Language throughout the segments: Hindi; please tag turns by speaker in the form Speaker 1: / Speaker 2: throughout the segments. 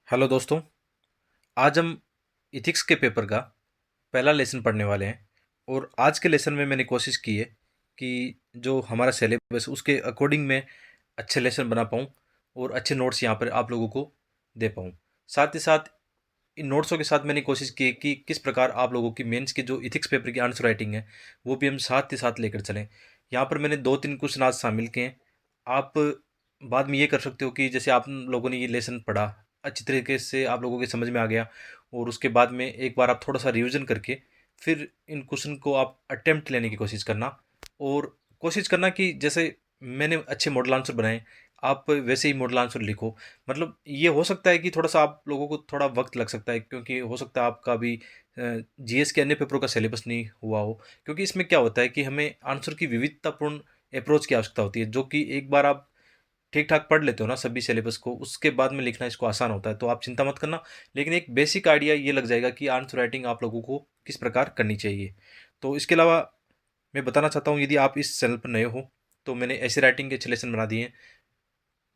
Speaker 1: हेलो दोस्तों। आज हम इथिक्स के पेपर का पहला लेसन पढ़ने वाले हैं। और आज के लेसन में मैंने कोशिश की है कि जो हमारा सिलेबस उसके अकॉर्डिंग मैं अच्छे लेसन बना पाऊँ और अच्छे नोट्स यहाँ पर आप लोगों को दे पाऊँ। साथ ही साथ इन नोट्सों के साथ मैंने कोशिश की है कि किस प्रकार आप लोगों की मेंस के जो इथिक्स पेपर की आंसर राइटिंग है वो भी हम साथ ही साथ लेकर चलें। यहाँ पर मैंने 2-3 क्वेश्चन आज शामिल किए हैं। आप बाद में ये कर सकते हो कि जैसे आप लोगों ने ये लेसन पढ़ा, अच्छी तरीके से आप लोगों के समझ में आ गया, और उसके बाद में एक बार आप थोड़ा सा रिवीजन करके फिर इन क्वेश्चन को आप अटेम्प्ट लेने की कोशिश करना। और कोशिश करना कि जैसे मैंने अच्छे मॉडल आंसर बनाए, आप वैसे ही मॉडल आंसर लिखो। मतलब ये हो सकता है कि थोड़ा-सा आप लोगों को थोड़ा वक़्त लग सकता है, क्योंकि हो सकता है आपका भी जीएस के अन्य पेपरों का सिलेबस नहीं हुआ हो। क्योंकि इसमें क्या होता है कि हमें आंसर की विविधतापूर्ण अप्रोच की आवश्यकता होती है, जो कि एक बार आप ठीक-ठाक पढ़ लेते हो ना सभी सिलेबस को, उसके बाद में लिखना इसको आसान होता है, तो आप चिंता मत करना। लेकिन एक बेसिक आइडिया ये लग जाएगा कि आंसर राइटिंग आप लोगों को किस प्रकार करनी चाहिए। तो इसके अलावा मैं बताना चाहता हूँ, यदि आप इस चैनल पर नए हो, तो मैंने ऐसे राइटिंग के अच्छे लेसन बना दिए हैं।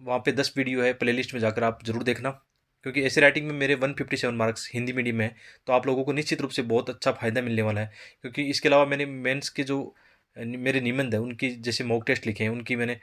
Speaker 1: वहाँ पे 10 वीडियो है, प्लेलिस्ट में जाकर आप ज़रूर देखना। क्योंकि ऐसे राइटिंग में मेरे 157 मार्क्स हिंदी मीडियम में है, तो आप लोगों को निश्चित रूप से बहुत अच्छा फ़ायदा मिलने वाला है। क्योंकि इसके अलावा मैंने मेंस के जो मेरे निबंध है उनकी जैसे मॉक टेस्ट लिखे हैं, उनकी मैंने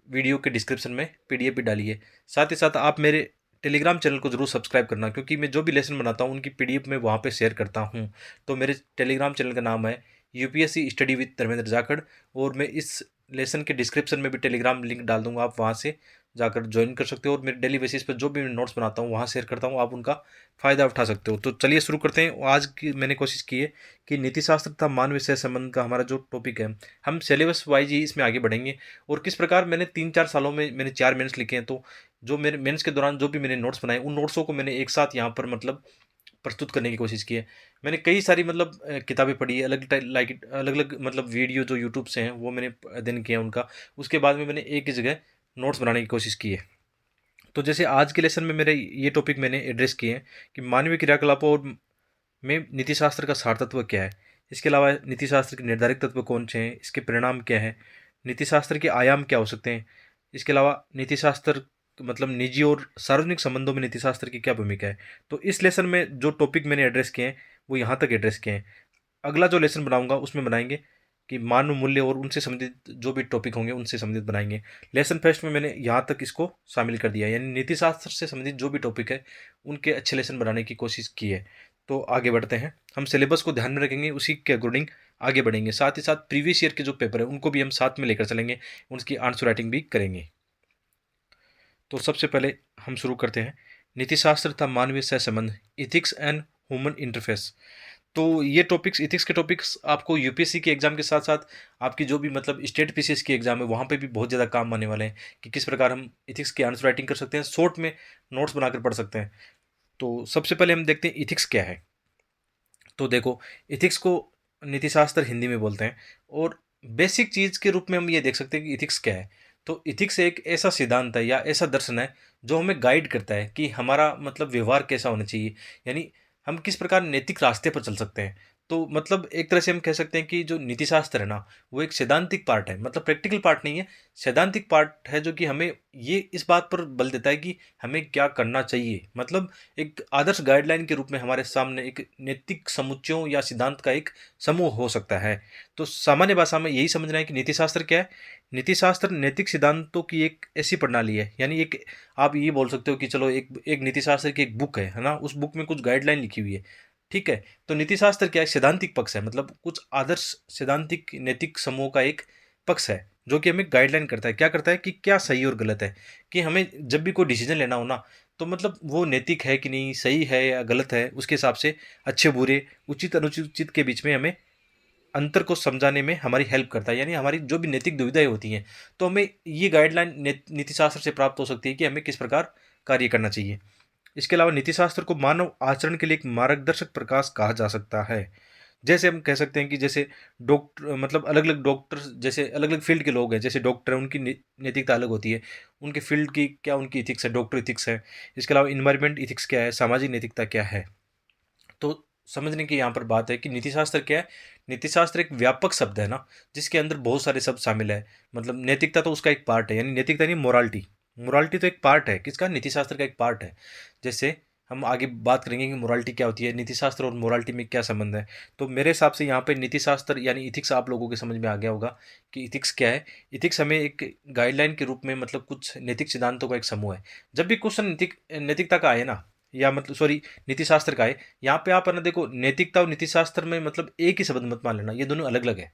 Speaker 1: वीडियो के डिस्क्रिप्शन में पीडीएफ भी डाली है। साथ ही साथ आप मेरे टेलीग्राम चैनल को ज़रूर सब्सक्राइब करना, क्योंकि मैं जो भी लेसन बनाता हूँ उनकी पीडीएफ मैं वहाँ पे शेयर करता हूँ। तो मेरे टेलीग्राम चैनल का नाम है UPSC study with Dharmendra Jakhar, और मैं इस लेसन के डिस्क्रिप्शन में भी टेलीग्राम लिंक डाल दूंगा, आप वहाँ से जाकर ज्वाइन कर सकते हो। और मेरे डेली बेसिस पर जो भी मैं नोट्स बनाता हूँ वहाँ शेयर करता हूँ, आप उनका फ़ायदा उठा सकते हो। तो चलिए शुरू करते हैं। आज की मैंने कोशिश की है कि नीतिशास्त्र तथा मानवीय सह संबंध का हमारा जो टॉपिक है, हम सिलेबस वाइज ही इसमें आगे बढ़ेंगे। और किस प्रकार मैंने 3-4 सालों में मैंने 4 मेंस लिखे हैं, तो जो मेरे मेंस के दौरान जो भी मैंने नोट्स बनाए, उन नोट्सों को मैंने एक साथ यहाँ पर मतलब प्रस्तुत करने की कोशिश की है। मैंने कई सारी मतलब किताबें पढ़ी है, अलग-अलग मतलब वीडियो जो यूट्यूब से हैं वो मैंने अध्ययन किया उनका। उसके बाद में मैंने एक ही जगह नोट्स बनाने की कोशिश की है। तो जैसे आज के लेसन में मेरे ये टॉपिक मैंने एड्रेस किए हैं कि मानवीय क्रियाकलापों और में नीतिशास्त्र का सार तत्व क्या है। इसके अलावा नीतिशास्त्र के निर्धारक तत्व कौन से हैं, इसके परिणाम क्या हैं, नीतिशास्त्र के आयाम क्या हो सकते हैं। इसके अलावा नीतिशास्त्र मतलब निजी और सार्वजनिक संबंधों में नीतिशास्त्र की क्या भूमिका है। तो इस लेसन में जो टॉपिक मैंने एड्रेस किए हैं वो यहाँ तक एड्रेस किए हैं। अगला जो लेसन बनाऊंगा उसमें बनाएंगे कि मानव मूल्य और उनसे संबंधित जो भी टॉपिक होंगे उनसे संबंधित बनाएंगे। लेसन फर्स्ट में मैंने यहाँ तक इसको शामिल कर दिया है, यानी नीतिशास्त्र से संबंधित जो भी टॉपिक है उनके अच्छे लेसन बनाने की कोशिश की है। तो आगे बढ़ते हैं, हम सिलेबस को ध्यान में रखेंगे, उसी के अकॉर्डिंग आगे बढ़ेंगे। साथ ही साथ प्रीवियस ईयर के जो पेपर है उनको भी हम साथ में लेकर चलेंगे, उनकी आंसर राइटिंग भी करेंगे। तो सबसे पहले हम शुरू करते हैं नीतिशास्त्र तथा मानवीय सह संबंध, इथिक्स एंड ह्यूमन इंटरफेस। तो ये टॉपिक्स, इथिक्स के टॉपिक्स आपको यूपीएससी के एग्जाम के साथ साथ आपकी जो भी मतलब स्टेट पीसीएस की एग्जाम है वहाँ पे भी बहुत ज़्यादा काम आने वाले हैं कि किस प्रकार हम इथिक्स की आंसर राइटिंग कर सकते हैं, शॉर्ट में नोट्स बनाकर पढ़ सकते हैं। तो सबसे पहले हम देखते हैं इथिक्स क्या है। तो देखो, इथिक्स को नीतिशास्त्र हिंदी में बोलते हैं, और बेसिक चीज़ के रूप में हम ये देख सकते हैं कि इथिक्स क्या है। तो इथिक्स एक ऐसा सिद्धांत है या ऐसा दर्शन है जो हमें गाइड करता है कि हमारा मतलब व्यवहार कैसा होना चाहिए, यानी हम किस प्रकार नैतिक रास्ते पर चल सकते हैं। तो मतलब एक तरह से हम कह सकते हैं कि जो नीतिशास्त्र है ना, वो एक सैद्धांतिक पार्ट है, मतलब प्रैक्टिकल पार्ट नहीं है, सैद्धांतिक पार्ट है, जो कि हमें ये इस बात पर बल देता है कि हमें क्या करना चाहिए। मतलब एक आदर्श गाइडलाइन के रूप में हमारे सामने एक नैतिक समुच्चयों या सिद्धांत का एक समूह हो सकता है। तो सामान्य भाषा में यही समझना है कि नीतिशास्त्र क्या है। नीतिशास्त्र नैतिक सिद्धांतों की एक ऐसी प्रणाली है, यानी एक, आप ये बोल सकते हो कि चलो एक एक नीतिशास्त्र की एक बुक है ना, उस बुक में कुछ गाइडलाइन लिखी हुई है, ठीक है। तो नीतिशास्त्र क्या है, सैद्धांतिक पक्ष है, मतलब कुछ आदर्श सैद्धांतिक नैतिक समूह का एक पक्ष है, जो कि हमें गाइडलाइन करता है, क्या करता है कि क्या सही और गलत है। कि हमें जब भी कोई डिसीजन लेना हो ना, तो मतलब वो नैतिक है कि नहीं, सही है या गलत है, उसके हिसाब से अच्छे बुरे उचित अनुचित के बीच में हमें अंतर को समझाने में हमारी हेल्प करता है। यानी हमारी जो भी नैतिक दुविधाएं होती हैं, तो हमें ये गाइडलाइन नीतिशास्त्र से प्राप्त हो सकती है कि हमें किस प्रकार कार्य करना चाहिए। इसके अलावा नीतिशास्त्र को मानव आचरण के लिए एक मार्गदर्शक प्रकाश कहा जा सकता है। जैसे हम कह सकते हैं कि जैसे डॉक्टर, मतलब अलग अलग डॉक्टर, जैसे अलग अलग फील्ड के लोग हैं, जैसे डॉक्टर हैं उनकी नैतिकता अलग होती है, उनके फील्ड की क्या उनकी इथिक्स है, डॉक्टर इथिक्स है। इसके अलावा इन्वायरमेंट इथिक्स क्या है, सामाजिक नैतिकता क्या है। तो समझने की यहाँ पर बात है कि नीतिशास्त्र क्या है। नीतिशास्त्र एक व्यापक शब्द है ना, जिसके अंदर बहुत सारे शब्द शामिल है। मतलब नैतिकता तो उसका एक पार्ट है, यानी नैतिकता नहीं, मोरालिटी, मोरालिटी तो एक पार्ट है, किसका? नीति शास्त्र का एक पार्ट है। जैसे हम आगे बात करेंगे कि मोरालिटी क्या होती है, नीति शास्त्र और मोरालिटी में क्या संबंध है। तो मेरे हिसाब से यहाँ पे नीति शास्त्र यानी इथिक्स आप लोगों के समझ में आ गया होगा कि इथिक्स क्या है। इथिक्स हमें एक गाइडलाइन के रूप में, मतलब कुछ नैतिक सिद्धांतों का एक समूह है। जब भी क्वेश्चन नैतिकता का आए ना, या मतलब सॉरी नीति शास्त्र का है, यहाँ पे आप है ना देखो, नैतिकता और नीति शास्त्र में मतलब एक ही शब्द मत मान लेना, ये दोनों अलग अलग है।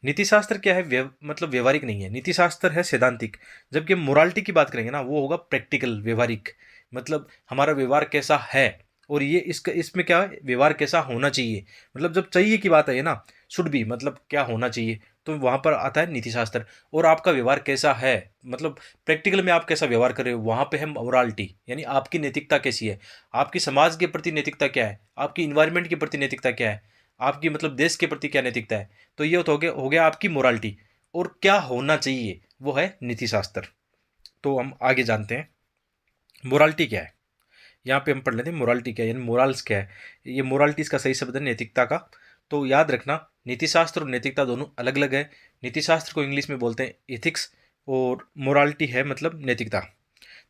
Speaker 1: नीति शास्त्र क्या है, मतलब व्यवहारिक नहीं है, नीति शास्त्र है सैद्धांतिक। जबकि मोरालिटी की बात करेंगे ना, वो होगा प्रैक्टिकल, व्यवहारिक। मतलब हमारा व्यवहार कैसा है, और ये इसका इसमें क्या है, व्यवहार कैसा होना चाहिए। मतलब जब चाहिए की बात है ना, शुड बी मतलब क्या होना चाहिए, तो वहां पर आता है नीति शास्त्र। और आपका व्यवहार कैसा है, मतलब प्रैक्टिकल में आप कैसा व्यवहार कर रहे हो, वहां पे है मोरालिटी, यानी आपकी नैतिकता कैसी है, आपकी समाज के प्रति नैतिकता क्या है, आपकी इन्वायरमेंट के प्रति नैतिकता क्या है, आपकी मतलब देश के प्रति क्या नैतिकता है। तो ये तो हो गया आपकी मोरालिटी। और क्या होना चाहिए वो है नीति शास्त्र। तो हम आगे जानते हैं मोरालिटी क्या है। यहाँ पे हम पढ़ लेते हैं मोरालिटी क्या है, यानी मोरल्स क्या है। ये मोरालिटी इसका सही शब्द है नैतिकता का। तो याद रखना, नीति शास्त्र और नैतिकता दोनों अलग अलग है। नीति शास्त्र को इंग्लिश में बोलते हैं इथिक्स, और मोरालिटी है मतलब नैतिकता।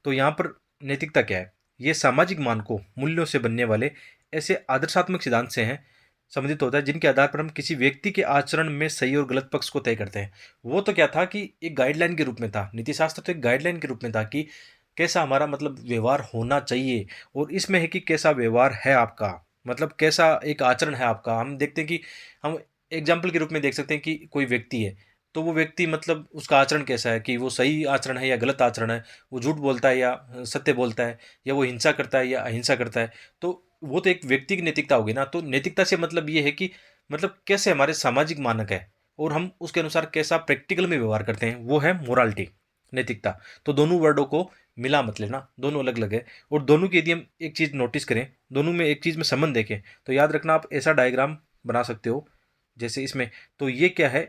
Speaker 1: तो यहाँ पर नैतिकता क्या है, ये सामाजिक मानकों मूल्यों से बनने वाले ऐसे आदर्शात्मक सिद्धांत से हैं संबंधित होता है, जिनके आधार पर हम किसी व्यक्ति के आचरण में सही और गलत पक्ष को तय करते हैं। वो तो क्या था कि एक गाइडलाइन के रूप में था, नीति शास्त्र तो एक गाइडलाइन के रूप में था कि कैसा हमारा मतलब व्यवहार होना चाहिए। और इसमें है कि कैसा व्यवहार है आपका, मतलब कैसा एक आचरण है आपका। हम देखते हैं कि हम एग्जाम्पल के रूप में देख सकते हैं कि कोई व्यक्ति है, तो वो व्यक्ति मतलब उसका आचरण कैसा है, कि वो सही आचरण है या गलत आचरण है, वो झूठ बोलता है या सत्य बोलता है, या वो हिंसा करता है या अहिंसा करता है। तो वो तो एक व्यक्ति की नैतिकता होगी ना। तो नैतिकता से मतलब ये है कि मतलब कैसे हमारे सामाजिक मानक है, और हम उसके अनुसार कैसा प्रैक्टिकल में व्यवहार करते हैं, वो है मोरालिटी, नैतिकता। तो दोनों वर्डों को मिला मत लेना, दोनों अलग अलग है। और दोनों की यदि हम एक चीज़ नोटिस करें, दोनों में एक चीज़ में संबंध देखें, तो याद रखना आप ऐसा डायग्राम बना सकते हो जैसे इसमें। तो ये क्या है,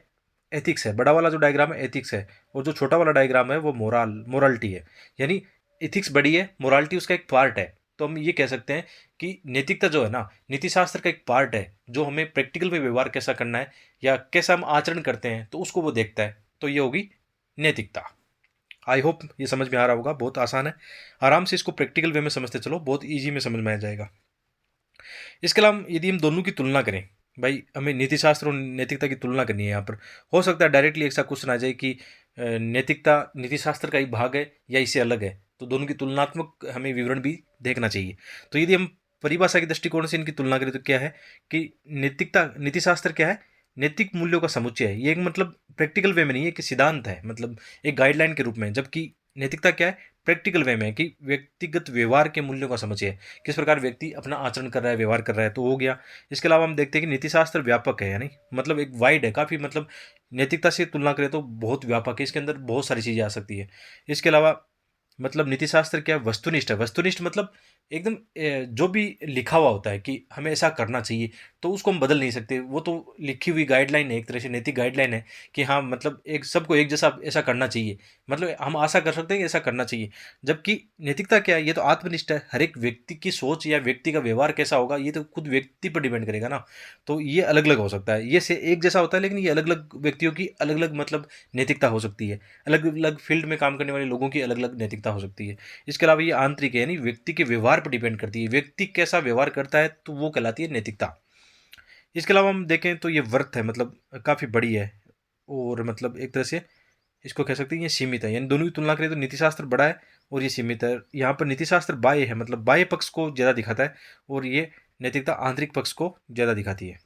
Speaker 1: एथिक्स है, बड़ा वाला जो डायग्राम है एथिक्स है, और जो छोटा वाला डायग्राम है वो मोरालिटी है। यानी इथिक्स बड़ी है, मोरालिटी उसका एक पार्ट है। तो हम ये कह सकते हैं कि नैतिकता जो है ना, नीति शास्त्र का एक पार्ट है, जो हमें प्रैक्टिकल में व्यवहार कैसा करना है या कैसा हम आचरण करते हैं, तो उसको वो देखता है। तो ये होगी नैतिकता। आई होप ये समझ में आ रहा होगा, बहुत आसान है। आराम से इसको प्रैक्टिकल वे में समझते चलो, बहुत ईजी में समझ में आ जाएगा। इसके अलावा यदि हम दोनों की तुलना करें, भाई हमें नीति शास्त्र और नैतिकता की तुलना करनी है यहाँ पर। हो सकता है डायरेक्टली ऐसा क्वेश्चन आ जाए कि नैतिकता नीति शास्त्र का एक भाग है या इससे अलग है, तो दोनों की तुलनात्मक हमें विवरण भी देखना चाहिए। तो यदि हम परिभाषा के दृष्टिकोण से इनकी तुलना करें, तो क्या है कि नैतिकता, नीति शास्त्र क्या है, नैतिक मूल्यों का समुच्चय है। ये एक मतलब प्रैक्टिकल वे में नहीं है कि सिद्धांत है, मतलब एक गाइडलाइन के रूप में। जबकि नैतिकता क्या है, प्रैक्टिकल वे में है कि व्यक्तिगत व्यवहार के मूल्यों का समुच्चय है, किस प्रकार व्यक्ति अपना आचरण कर रहा है, व्यवहार कर रहा है, तो हो गया। इसके अलावा हम देखते हैं कि नीति शास्त्र व्यापक है, यानी मतलब एक वाइड है काफ़ी, मतलब नैतिकता से तुलना करें तो बहुत व्यापक है, इसके अंदर बहुत सारी चीज़ें आ सकती है। इसके अलावा मतलब नीति शास्त्र क्या है, वस्तुनिष्ठ है। वस्तुनिष्ठ मतलब एकदम जो भी लिखा हुआ होता है कि हमें ऐसा करना चाहिए, तो उसको हम बदल नहीं सकते। वो तो लिखी हुई गाइडलाइन है, एक तरह से नैतिक गाइडलाइन है कि हाँ मतलब एक सबको एक जैसा ऐसा करना चाहिए, मतलब हम आशा कर सकते हैं कि ऐसा करना चाहिए। जबकि नैतिकता क्या है, ये तो आत्मनिष्ठ है। हर एक व्यक्ति की सोच या व्यक्ति का व्यवहार कैसा होगा, ये तो खुद व्यक्ति पर डिपेंड करेगा ना। तो ये अलग अलग हो सकता है, ये से एक जैसा होता है, लेकिन ये अलग अलग व्यक्तियों की अलग अलग मतलब नैतिकता हो सकती है। अलग अलग फील्ड में काम करने वाले लोगों की अलग अलग नैतिकता हो सकती है। इसके अलावा ये आंतरिक है, यानी व्यक्ति के व्यवहार पर डिपेंड करती है, व्यक्ति कैसा व्यवहार करता है तो वो कहलाती है नैतिकता। इसके अलावा हम देखें तो ये वर्थ है, मतलब काफ़ी बड़ी है, और मतलब एक तरह से इसको कह सकते हैं ये सीमित है। यानी दोनों की तुलना करें तो नीति शास्त्र बड़ा है और ये सीमित है। यहाँ पर नीति शास्त्र बाह्य है, मतलब बाह्य पक्ष को ज़्यादा दिखाता है, और ये नैतिकता आंतरिक पक्ष को ज़्यादा दिखाती है।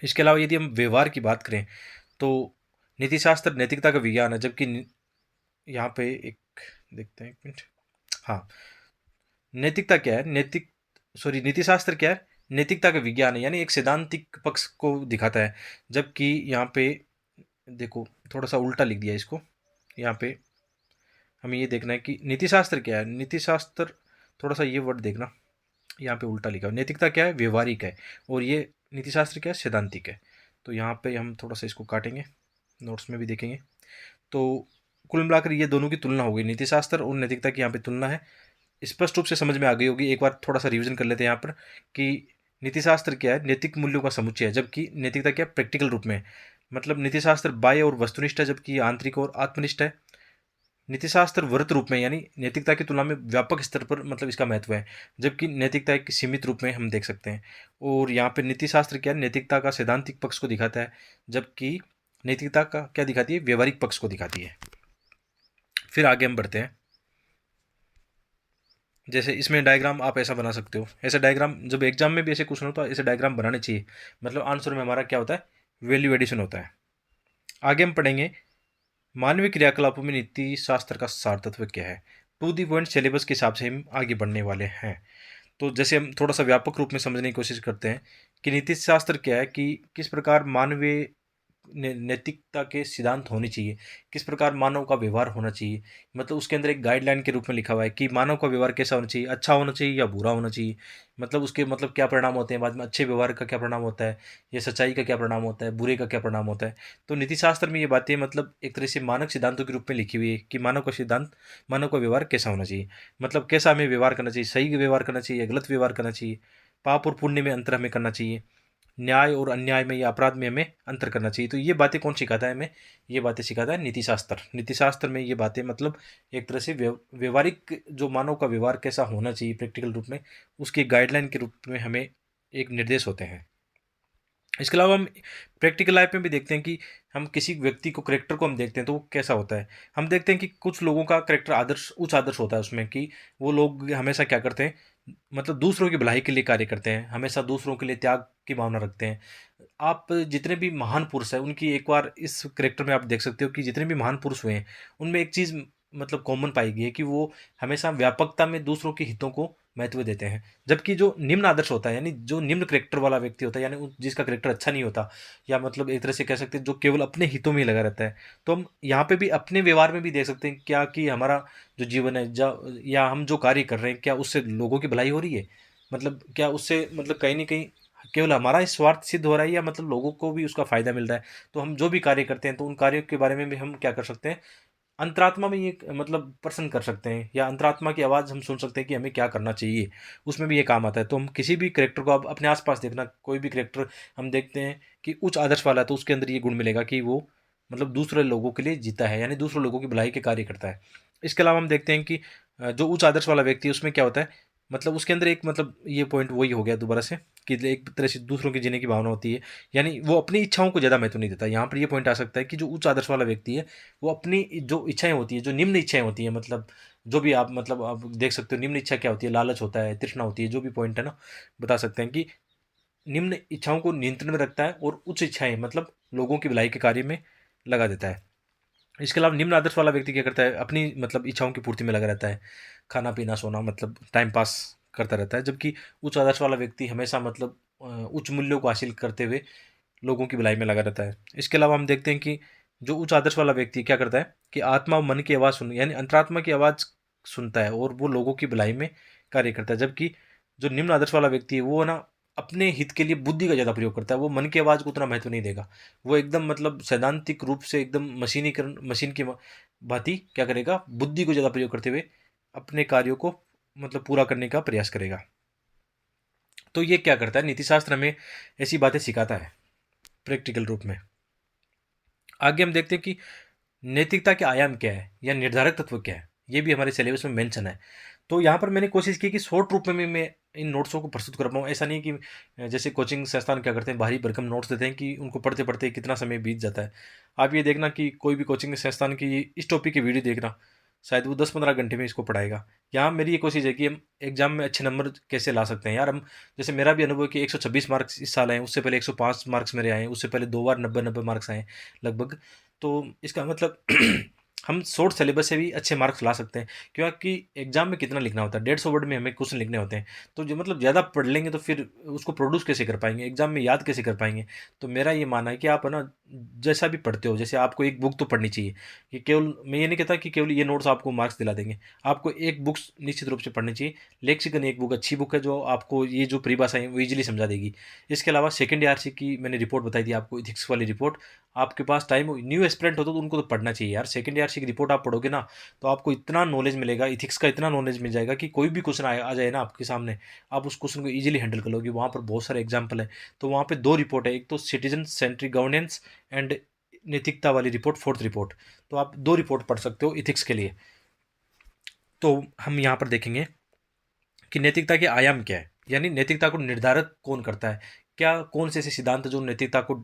Speaker 1: इसके अलावा यदि हम व्यवहार की बात करें, तो नीति शास्त्र नैतिकता का विज्ञान है, जबकि यहाँ पे एक देखते हैं, एक मिनट। हाँ, नैतिकता क्या है, नीति शास्त्र क्या है, नैतिकता का विज्ञान है, यानी एक सैद्धांतिक पक्ष को दिखाता है। जबकि यहाँ पे देखो थोड़ा सा उल्टा लिख दिया इसको। यहाँ पे हमें ये देखना है कि नीति शास्त्र क्या है, नीति शास्त्र, थोड़ा सा ये वर्ड देखना, यहाँ पे उल्टा लिखा है। नैतिकता क्या है, व्यवहारिक है, और ये नीति शास्त्र क्या है, सैद्धांतिक है। तो यहाँ पे हम थोड़ा सा इसको काटेंगे, नोट्स में भी देखेंगे। तो कुल मिलाकर ये दोनों की तुलना होगी, नीति शास्त्र और नैतिकता की यहाँ पे तुलना है। स्पष्ट रूप से समझ में आ गई होगी। एक बार थोड़ा सा रिवीजन कर लेते हैं यहाँ पर कि नीति शास्त्र क्या है, नैतिक मूल्यों का समुच्चय है, जबकि नैतिकता क्या है, प्रैक्टिकल रूप में। मतलब नीति शास्त्र बाह्य और वस्तुनिष्ठ है, जबकि ये आंतरिक और आत्मनिष्ठ है। नीतिशास्त्र वृत्त रूप में यानी नैतिकता की तुलना में व्यापक स्तर पर मतलब इसका महत्व है, जबकि नैतिकता एक सीमित रूप में हम देख सकते हैं। और यहाँ पे नीतिशास्त्र क्या है, नैतिकता का सैद्धांतिक पक्ष को दिखाता है, जबकि नैतिकता का क्या दिखाती है, व्यवहारिक पक्ष को दिखाती है। फिर आगे हम बढ़ते हैं। जैसे इसमें डायग्राम आप ऐसा बना सकते हो, ऐसा डायग्राम जब एग्जाम में भी ऐसे क्वेश्चन होता है ऐसे डायग्राम बनाने चाहिए, मतलब आंसर में हमारा क्या होता है, वैल्यू एडिशन होता है। आगे हम पढ़ेंगे मानवीय क्रियाकलापों में नीति शास्त्र का सार तत्व क्या है। टू दी पॉइंट सिलेबस के हिसाब से हम आगे बढ़ने वाले हैं। तो जैसे हम थोड़ा सा व्यापक रूप में समझने की कोशिश करते हैं कि नीति शास्त्र क्या है, कि किस प्रकार मानवीय नैतिकता के सिद्धांत होने चाहिए, किस प्रकार मानव का व्यवहार होना चाहिए। मतलब उसके अंदर एक गाइडलाइन के रूप में लिखा हुआ है कि मानव का व्यवहार कैसा होना चाहिए, अच्छा होना चाहिए या बुरा होना चाहिए। मतलब उसके मतलब क्या परिणाम होते हैं बाद में, अच्छे व्यवहार का क्या परिणाम होता है, या सच्चाई का क्या परिणाम होता है, बुरे का क्या परिणाम होता है। तो नीति शास्त्र में ये बातें मतलब एक तरह से मानक सिद्धांतों के रूप में लिखी हुई है कि मानव का सिद्धांत, मानव का व्यवहार कैसा होना चाहिए, मतलब कैसा हमें व्यवहार करना चाहिए, सही व्यवहार करना चाहिए या गलत व्यवहार करना चाहिए, पाप और पुण्य में अंतर हमें करना चाहिए, न्याय और अन्याय में या अपराध में हमें अंतर करना चाहिए। तो ये बातें कौन सिखाता है हमें, ये बातें सिखाता है नीति शास्त्र। नीति शास्त्र में ये बातें मतलब एक तरह से व्यवहारिक जो मानव का व्यवहार कैसा होना चाहिए प्रैक्टिकल रूप में, उसकी गाइडलाइन के रूप में हमें एक निर्देश होते हैं। इसके अलावा हम प्रैक्टिकल लाइफ में भी देखते हैं कि हम किसी व्यक्ति को, करेक्टर को हम देखते हैं तो वो कैसा होता है। हम देखते हैं कि कुछ लोगों का करेक्टर आदर्श, उच्च आदर्श होता है उसमें, कि वो लोग हमेशा क्या करते हैं, मतलब दूसरों की भलाई के लिए कार्य करते हैं, हमेशा दूसरों के लिए त्याग की भावना रखते हैं। आप जितने भी महान पुरुष हैं उनकी एक बार इस करेक्टर में आप देख सकते हो कि जितने भी महान पुरुष हुए हैं उनमें एक चीज़ मतलब कॉमन पाई गई है कि वो हमेशा व्यापकता में दूसरों के हितों को महत्व देते हैं। जबकि जो निम्न आदर्श होता है, यानी जो निम्न करेक्टर वाला व्यक्ति होता है, यानी जिसका करेक्टर अच्छा नहीं होता, या मतलब एक तरह से कह सकते हैं जो केवल अपने हितों में ही लगा रहता है। तो हम यहाँ पे भी अपने व्यवहार में भी देख सकते हैं क्या, कि हमारा जो जीवन है या हम जो कार्य कर रहे हैं क्या उससे लोगों की भलाई हो रही है, मतलब क्या उससे मतलब कहीं ना कहीं केवल हमारा ही स्वार्थ सिद्ध हो रहा है या मतलब लोगों को भी उसका फायदा मिल रहा है। तो हम जो भी कार्य करते हैं तो उन कार्यों के बारे में भी हम क्या कर सकते हैं, अंतरात्मा में ये मतलब प्रश्न कर सकते हैं, या अंतरात्मा की आवाज़ हम सुन सकते हैं कि हमें क्या करना चाहिए। उसमें भी ये काम आता है। तो हम किसी भी करेक्टर को, आप अपने आसपास देखना, कोई भी करेक्टर हम देखते हैं कि उच्च आदर्श वाला है तो उसके अंदर ये गुण मिलेगा कि वो मतलब दूसरे लोगों के लिए जीता है, यानी दूसरे लोगों की भलाई के कार्य करता है। इसके अलावा हम देखते हैं कि जो उच्च आदर्श वाला व्यक्ति है उसमें क्या होता है, मतलब उसके अंदर एक मतलब ये पॉइंट वही हो गया दोबारा से, कि एक तरह से दूसरों के जीने की भावना होती है, यानी वो अपनी इच्छाओं को ज़्यादा महत्व नहीं देता। यहाँ पर ये पॉइंट आ सकता है कि जो उच्च आदर्श वाला व्यक्ति है वो अपनी जो इच्छाएं होती है, जो निम्न इच्छाएं होती है, मतलब जो भी आप मतलब आप देख सकते हो निम्न इच्छा क्या होती है, लालच होता है, तृष्णा होती है, जो भी पॉइंट है ना, बता सकते हैं कि निम्न इच्छाओं को नियंत्रण में रखता है और उच्च इच्छाएं मतलब लोगों की भलाई के कार्य में लगा देता है। इसके अलावा निम्न आदर्श वाला व्यक्ति क्या करता है, अपनी मतलब इच्छाओं की पूर्ति में लगा रहता है, खाना पीना सोना मतलब टाइम पास करता रहता है। जबकि उच्च आदर्श वाला व्यक्ति हमेशा मतलब उच्च मूल्यों को हासिल करते हुए लोगों की भलाई में लगा रहता है। इसके अलावा हम देखते हैं कि जो उच्च आदर्श वाला व्यक्ति क्या करता है कि आत्मा और मन की आवाज़ सुन, यानी अंतरात्मा की आवाज़ सुनता है और वो लोगों की भलाई में कार्य करता है। जबकि जो निम्न आदर्श वाला व्यक्ति है वो ना अपने हित के लिए बुद्धि का ज़्यादा प्रयोग करता है, वो मन की आवाज़ को उतना महत्व नहीं देगा। वो एकदम मतलब सैद्धांतिक रूप से एकदम मशीनीकरण, मशीन की भांति क्या करेगा, बुद्धि को ज़्यादा प्रयोग करते हुए अपने कार्यों को मतलब पूरा करने का प्रयास करेगा। तो ये क्या करता है, नीतिशास्त्र हमें ऐसी बातें सिखाता है प्रैक्टिकल रूप में। आगे हम देखते हैं कि नैतिकता के आयाम क्या है या निर्धारक तत्व क्या है, ये भी हमारे सिलेबस में मेंशन है। तो यहाँ पर मैंने कोशिश की कि शॉर्ट रूप में मैं इन नोट्सों को प्रस्तुत कर पाऊँ। ऐसा नहीं कि जैसे कोचिंग संस्थान क्या करते हैं, भारी भरकम नोट्स देते हैं कि उनको पढ़ते पढ़ते कितना समय बीत जाता है। आप ये देखना कि कोई भी कोचिंग संस्थान की इस टॉपिक की वीडियो देखना, शायद वो 10-15 घंटे में इसको पढ़ाएगा। यहाँ मेरी ये कोशिश है कि हम एग्जाम में अच्छे नंबर कैसे ला सकते हैं यार। हम जैसे मेरा भी अनुभव है कि 126 मार्क्स इस साल आए, उससे पहले 105 मार्क्स मेरे आए, उससे पहले 2 बार 90-90 मार्क्स आए लगभग। तो इसका मतलब हम शॉर्ट सिलेबस से भी अच्छे मार्क्स ला सकते हैं, क्योंकि एग्जाम में कितना लिखना होता है, 150 वर्ड में हमें क्वेश्चन लिखने होते हैं। तो जो मतलब ज़्यादा पढ़ लेंगे तो फिर उसको प्रोड्यूस कैसे कर पाएंगे, एग्जाम में याद कैसे कर पाएंगे। तो मेरा ये मानना है कि आप है ना जैसा भी पढ़ते हो, जैसे आपको एक बुक तो पढ़नी चाहिए, कि केवल मैं ये नहीं कहता कि केवल ये नोट्स आपको मार्क्स दिला देंगे। आपको एक बुक्स निश्चित रूप से पढ़नी चाहिए। लेक्सिकन एक बुक अच्छी बुक है जो आपको ये जो परिभाषा है वो ईजिली समझा देगी। इसके अलावा सेकेंड ईआरसी की मैंने रिपोर्ट बताई थी आपको, इथिक्स वाली रिपोर्ट। आपके पास टाइम हो, न्यू एस्पिरेंट हो तो उनको तो पढ़ना चाहिए यार। सेकेंड ईआरसी की रिपोर्ट आप पढ़ोगे ना तो आपको इतना नॉलेज मिलेगा, इथिक्स का इतना नॉलेज मिल जाएगा कि कोई भी क्वेश्चन आ जाए ना आपके सामने, आप उस क्वेश्चन को ईजिली हैंडल कर लोगे। वहाँ पर बहुत सारे एग्जाम्पल है। तो वहाँ पे दो रिपोर्ट है, एक तो सिटीजन सेंट्रिक गवर्नेंस एंड नैतिकता वाली रिपोर्ट, फोर्थ रिपोर्ट। तो आप 2 रिपोर्ट पढ़ सकते हो इथिक्स के लिए। तो हम यहाँ पर देखेंगे कि नैतिकता के आयाम क्या है, यानी नैतिकता को निर्धारित कौन करता है, क्या कौन से ऐसे सिद्धांत हैं जो नैतिकता को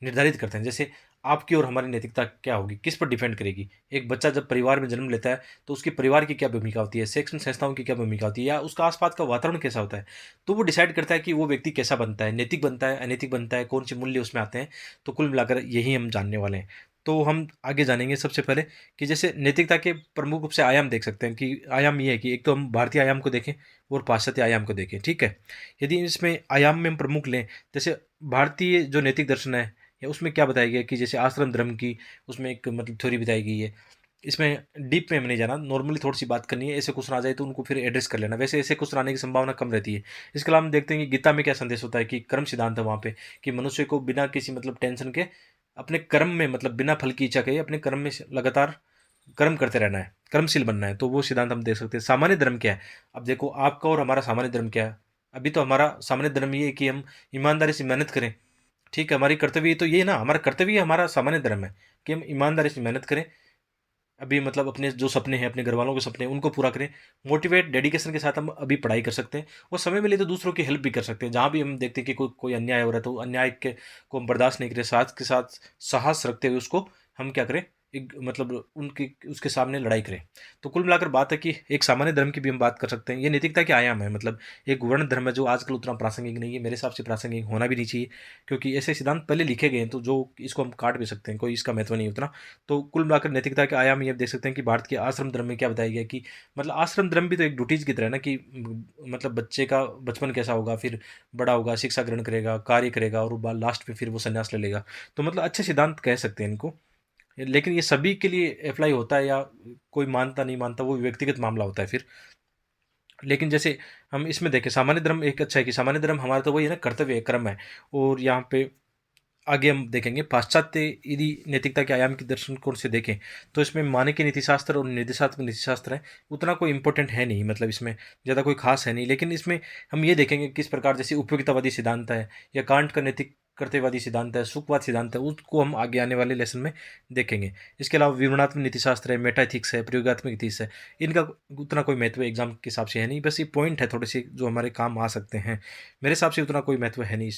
Speaker 1: निर्धारित करते हैं। जैसे आपकी और हमारी नैतिकता क्या होगी, किस पर डिपेंड करेगी। एक बच्चा जब परिवार में जन्म लेता है तो उसके परिवार की क्या भूमिका होती है, शैक्षणिक संस्थाओं की क्या भूमिका होती है, या उसका आसपास का वातावरण कैसा होता है, तो वो डिसाइड करता है कि वो व्यक्ति कैसा बनता है, नैतिक बनता है, अनैतिक बनता है, कौन से मूल्य उसमें आते हैं। तो कुल मिलाकर यही हम जानने वाले हैं। तो हम आगे जानेंगे सबसे पहले कि जैसे नैतिकता के प्रमुख रूप से आयाम देख सकते हैं। कि आयाम ये है कि एक तो हम भारतीय आयाम को देखें और पाश्चात्य आयाम को देखें, ठीक है। यदि इसमें आयाम में हम प्रमुख लें, जैसे भारतीय जो नैतिक दर्शन है, या उसमें क्या बताया गया है कि जैसे आश्रम धर्म की उसमें एक मतलब थ्योरी बताई गई है। इसमें डीप में हमें नहीं जाना, नॉर्मली थोड़ी सी बात करनी है। ऐसे क्वेश्चन आ जाए तो उनको फिर एड्रेस कर लेना, वैसे ऐसे क्वेश्चन आने की संभावना कम रहती है। इसके अलावा हम देखते हैं कि गीता में क्या संदेश होता है कि कर्म सिद्धांत है वहाँ पे, कि मनुष्य को बिना किसी मतलब टेंशन के अपने कर्म में, मतलब बिना फल की इच्छा के अपने कर्म में लगातार कर्म करते रहना है, कर्मशील बनना है। तो वो सिद्धांत हम देख सकते हैं। सामान्य धर्म क्या है, अब देखो आपका और हमारा सामान्य धर्म क्या है। अभी तो हमारा सामान्य धर्म ये है कि हम ईमानदारी से मेहनत करें, ठीक है। हमारी कर्तव्य तो ये है ना, हमारा कर्तव्य ही हमारा सामान्य धर्म है कि हम ईमानदारी से मेहनत करें। अभी मतलब अपने जो सपने हैं, अपने घर वालों के सपने हैं, उनको पूरा करें। मोटिवेट डेडिकेशन के साथ हम अभी पढ़ाई कर सकते हैं, और समय मिले तो दूसरों की हेल्प भी कर सकते हैं। जहाँ भी हम देखते हैं कि कोई कोई अन्याय हो रहा है तो अन्याय के को हम बर्दाश्त नहीं करें, साथ के साथ साहस रखते हुए उसको हम क्या करें, एक मतलब उनके उसके सामने लड़ाई करें। तो कुल मिलाकर बात है कि एक सामान्य धर्म की भी हम बात कर सकते हैं। ये नैतिकता के आयाम है, मतलब एक वर्ण धर्म है जो आजकल उतना प्रासंगिक नहीं है, मेरे हिसाब से प्रासंगिक होना भी नहीं चाहिए, क्योंकि ऐसे सिद्धांत पहले लिखे गए हैं तो जो इसको हम काट भी सकते हैं, कोई इसका महत्व नहीं उतना। तो कुल मिलाकर नैतिकता के आयाम ये देख सकते हैं कि भारत के आश्रम धर्म में क्या बताया गया कि मतलब आश्रम धर्म भी तो एक ड्यूटीज की तरह है ना, कि मतलब बच्चे का बचपन कैसा होगा, फिर बड़ा होगा, शिक्षा ग्रहण करेगा, कार्य करेगा, और लास्ट में फिर वो संन्यास ले लेगा। तो मतलब अच्छे सिद्धांत कह सकते हैं इनको। लेकिन ये सभी के लिए अप्लाई होता है या कोई मानता नहीं मानता, वो व्यक्तिगत मामला होता है फिर। लेकिन जैसे हम इसमें देखें, सामान्य धर्म एक अच्छा है कि सामान्य धर्म हमारा तो वही है ना, कर्तव्य है, कर्म है। और यहाँ पे आगे हम देखेंगे पाश्चात्य यदि नैतिकता के आयाम की दृष्टिकोण से देखें, तो इसमें मानवीय नीतिशास्त्र और निर्देशात्मक नीतिशास्त्र है, उतना कोई इंपॉर्टेंट है नहीं, मतलब इसमें ज़्यादा कोई खास है नहीं। लेकिन इसमें हम ये देखेंगे किस प्रकार जैसे उपयोगितावादी सिद्धांत है, या कांट का नैतिक कर्तव्यवादी सिद्धांत है, सुखवाद सिद्धांत है, उसको हम आगे आने वाले लेसन में देखेंगे। इसके अलावा विवरणात्मक नीतिशास्त्र है, मेटाइथिक्स है, प्रयोगात्मक इथिक्स है। इनका उतना कोई महत्व एग्जाम के हिसाब से है नहीं, बस ये पॉइंट है थोड़े से जो हमारे काम आ सकते हैं। मेरे हिसाब से उतना कोई महत्व है नहीं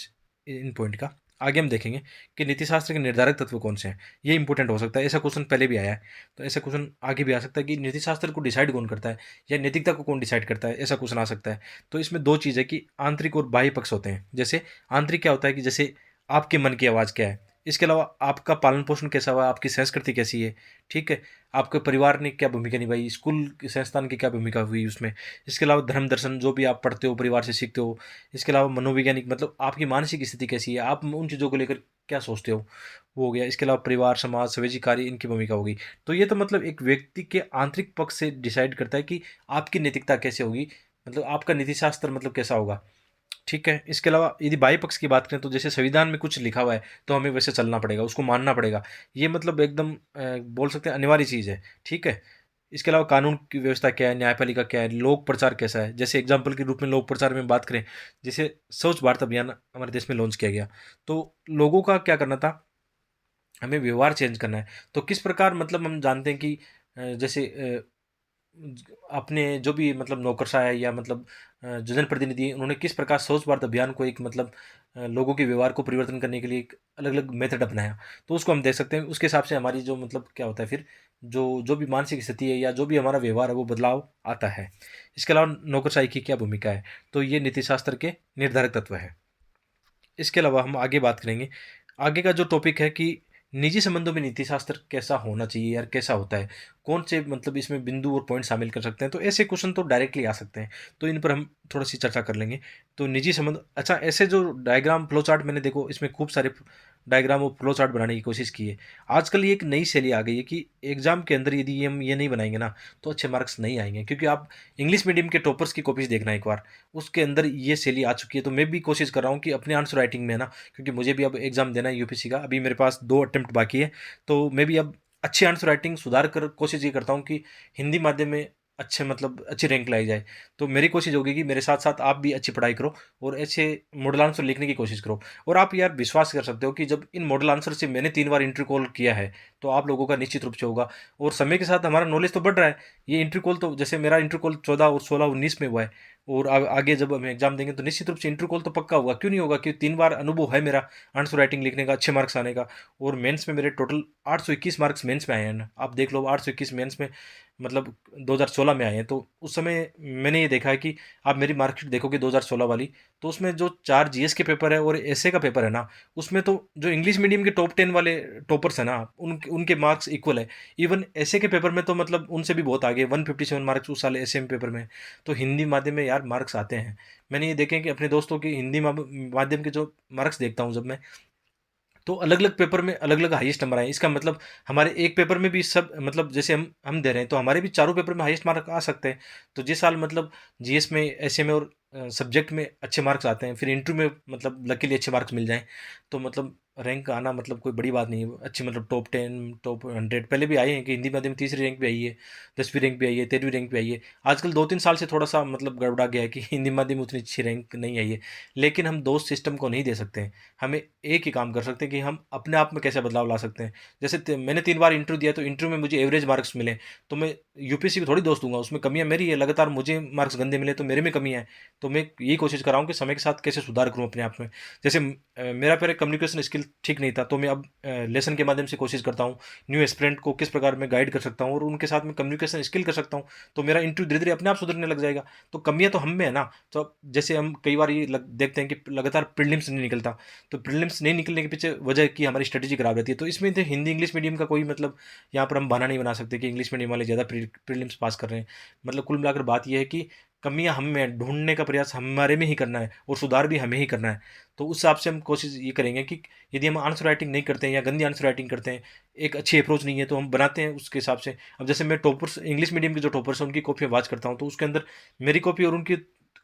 Speaker 1: इन पॉइंट का। आगे हम देखेंगे कि नीतिशास्त्र के निर्धारक तत्व कौन से हैं। ये इंपॉर्टेंट हो सकता है, ऐसा क्वेश्चन पहले भी आया है, तो ऐसा क्वेश्चन आगे भी आ सकता है कि नीतिशास्त्र को डिसाइड कौन करता है, या नैतिकता को कौन डिसाइड करता है, ऐसा क्वेश्चन आ सकता है। तो इसमें दो चीज़ है कि आंतरिक और बाह्य पक्ष होते हैं। जैसे आंतरिक क्या होता है कि जैसे आपके मन की आवाज़ क्या है, इसके अलावा आपका पालन पोषण कैसा हुआ, आपकी संस्कृति कैसी है, ठीक है, आपके परिवार ने क्या भूमिका निभाई, स्कूल संस्थान की क्या भूमिका हुई उसमें। इसके अलावा धर्म दर्शन जो भी आप पढ़ते हो, परिवार से सीखते हो। इसके अलावा मनोवैज्ञानिक मतलब आपकी मानसिक स्थिति कैसी है, आप उन चीज़ों को लेकर क्या सोचते हो, वो हो गया। इसके अलावा परिवार, समाज, सामाजिक कार्य, इनकी भूमिका होगी। तो ये तो मतलब एक व्यक्ति के आंतरिक पक्ष से डिसाइड करता है कि आपकी नैतिकता कैसे होगी, मतलब आपका नीतिशास्त्र मतलब कैसा होगा, ठीक है। इसके अलावा यदि बाह्य पक्ष की बात करें तो जैसे संविधान में कुछ लिखा हुआ है तो हमें वैसे चलना पड़ेगा, उसको मानना पड़ेगा। ये मतलब एकदम बोल सकते हैं अनिवार्य चीज़ है, ठीक है। इसके अलावा कानून की व्यवस्था क्या है, न्यायपालिका क्या है, लोक प्रचार कैसा है। जैसे एग्जाम्पल के रूप में लोक प्रचार में बात करें, जैसे स्वच्छ भारत अभियान हमारे देश में लॉन्च किया गया, तो लोगों का क्या करना था, हमें व्यवहार चेंज करना है। तो किस प्रकार मतलब हम जानते हैं कि जैसे अपने जो भी मतलब नौकरशाह है, या मतलब जो जनप्रतिनिधि हैं, उन्होंने किस प्रकार स्वच्छ भारत अभियान को एक मतलब लोगों के व्यवहार को परिवर्तन करने के लिए एक अलग अलग मेथड अपनाया। तो उसको हम देख सकते हैं, उसके हिसाब से हमारी जो मतलब क्या होता है फिर, जो जो भी मानसिक स्थिति है या जो भी हमारा व्यवहार है वो बदलाव आता है। इसके अलावा नौकरशाही की क्या भूमिका है, तो ये नीतिशास्त्र के निर्धारक तत्व है। इसके अलावा हम आगे बात करेंगे, आगे का जो टॉपिक है कि निजी संबंधों में नीतिशास्त्र कैसा होना चाहिए यार, कैसा होता है, कौन से मतलब इसमें बिंदु और पॉइंट शामिल कर सकते हैं। तो ऐसे क्वेश्चन तो डायरेक्टली आ सकते हैं, तो इन पर हम थोड़ी सी चर्चा कर लेंगे। तो निजी संबंध, अच्छा, ऐसे जो डायग्राम फ्लो चार्ट मैंने देखो, इसमें खूब सारे डायग्राम और फ्लो चार्ट बनाने की कोशिश की है। आजकल ये एक नई शैली आ गई है कि एग्जाम के अंदर यदि हम ये नहीं बनाएंगे ना तो अच्छे मार्क्स नहीं आएंगे। क्योंकि आप इंग्लिश मीडियम के टॉपर्स की कॉपीज देखना एक बार, उसके अंदर ये शैली आ चुकी है। तो मैं भी कोशिश कर रहा हूँ कि अपने आंसर राइटिंग में है ना, क्योंकि मुझे भी अब एग्ज़ाम देना है यूपीएससी का, अभी मेरे पास 2 अटेम्प्ट बाकी है। तो मैं भी अब अच्छी आंसर राइटिंग सुधार कर कोशिश ये करता हूँ कि हिंदी माध्यम में अच्छे मतलब अच्छी रैंक लाई जाए। तो मेरी कोशिश होगी कि मेरे साथ-साथ आप भी अच्छी पढ़ाई करो और ऐसे मॉडल आंसर लिखने की कोशिश करो। और आप यार विश्वास कर सकते हो कि जब इन मॉडल आंसर से मैंने 3 बार इंटरव्यू कॉल किया है, तो आप लोगों का निश्चित रूप से होगा और समय के साथ हमारा नॉलेज तो बढ़ रहा है। ये इंटरव्यू कॉल तो जैसे मेरा इंटरव्यू कॉल 14 और 16, 19 में हुआ है और आगे जब हम एग्ज़ाम देंगे तो निश्चित रूप से इंटरव्यू कॉल तो पक्का होगा। क्यों नहीं होगा? क्योंकि 3 बार अनुभव है मेरा आंसर राइटिंग लिखने का, अच्छे मार्क्स आने का और मेंस में मेरे टोटल 821 मार्क्स मेंस में आए हैं ना। आप देख लो 821 मेंस में मतलब 2016 में आए हैं। तो उस समय मैंने ये देखा है कि आप मेरी मार्कशीट देखोगे 2016 वाली, तो उसमें जो 4 जीएस के पेपर है और एसए का पेपर है ना, उसमें तो जो इंग्लिश मीडियम के टॉप 10 वाले टॉपर्स हैं ना, उनके मार्क्स इक्वल है। इवन एसए के पेपर में तो मतलब उनसे भी बहुत आगे 157 मार्क्स उस साल एसए पेपर में। तो हिंदी माध्यम में यार मार्क्स आते हैं। मैंने ये देखे कि अपने दोस्तों की हिंदी माध्यम के जो मार्क्स देखता हूँ जब मैं, तो अलग-अलग पेपर में अलग-अलग हाईएस्ट नंबर आए। इसका मतलब हमारे एक पेपर में भी सब मतलब जैसे हम दे रहे हैं, तो हमारे भी चारों पेपर में हाईएस्ट मार्क आ सकते हैं। तो जिस साल मतलब जीएस में, एसए में और सब्जेक्ट में अच्छे मार्क्स आते हैं, फिर इंटरव्यू में मतलब लकीली अच्छे मार्क्स मिल जाएँ, तो मतलब रैंक आना मतलब कोई बड़ी बात नहीं है। अच्छी मतलब टॉप 10, टॉप 100 पहले भी आए हैं कि हिंदी माध्यम में तीसरी रैंक पे आई है, 10वीं रैंक पे आई है, 13वीं रैंक पे आई है। आजकल 2-3 साल से थोड़ा-सा मतलब गड़बड़ा गया है कि हिंदी माध्यम में उतनी अच्छी रैंक नहीं आई है। लेकिन हम दोष सिस्टम को नहीं दे सकते हैं। हमें एक ही काम कर सकते हैं कि हम अपने आप में कैसे बदलाव ला सकते हैं। जैसे मैंने 3 बार इंटरव्यू दिया तो इंटरव्यू में मुझे एवरेज मार्क्स मिले, तो मैं यूपीएससी को थोड़ी दोष दूंगा, उसमें कमियां मेरी है। लगातार मुझे मार्क्स गंदे मिले तो मेरे में कमियां हैं। तो मैं यही कोशिश कर रहा हूँ कि समय के साथ कैसे सुधार करूँ अपने आप में। जैसे मेरा पहले कम्युनिकेशन स्किल ठीक नहीं था, तो मैं अब लेसन के माध्यम से कोशिश करता हूँ न्यू एस्पिरेंट को किस प्रकार मैं गाइड कर सकता हूँ और उनके साथ में कम्युनिकेशन स्किल कर सकता हूँ। तो मेरा इंटरव्यू धीरे धीरे अपने आप सुधरने लग जाएगा। तो कमियां तो हम में है ना। तो अब जैसे हम कई बार ये देखते हैं कि लगातार प्रीलिम्स नहीं निकलता, तो प्रीलिम्स नहीं निकलने के पीछे वजह की हमारी स्ट्रेटेजी खराब रहती है। तो इसमें तो हिंदी इंग्लिश मीडियम का कोई मतलब यहाँ पर हम बहाना नहीं बना सकते कि इंग्लिश मीडियम वाले ज़्यादा प्रीलिम्स पास कर रहे हैं। मतलब कुल मिलाकर बात यह है कि कमियां हम में हैं, ढूंढने का प्रयास हमारे में ही करना है और सुधार भी हमें ही करना है। तो उस हिसाब से हम कोशिश ये करेंगे कि यदि हम आंसर राइटिंग नहीं करते हैं या गंदी आंसर राइटिंग करते हैं, एक अच्छी अप्रोच नहीं है, तो हम बनाते हैं उसके हिसाब से। अब जैसे मैं टॉपर्स इंग्लिश मीडियम के जो टॉपर्स हैं उनकी कॉपी वाच करता हूँ, तो उसके अंदर मेरी कॉपी और उनकी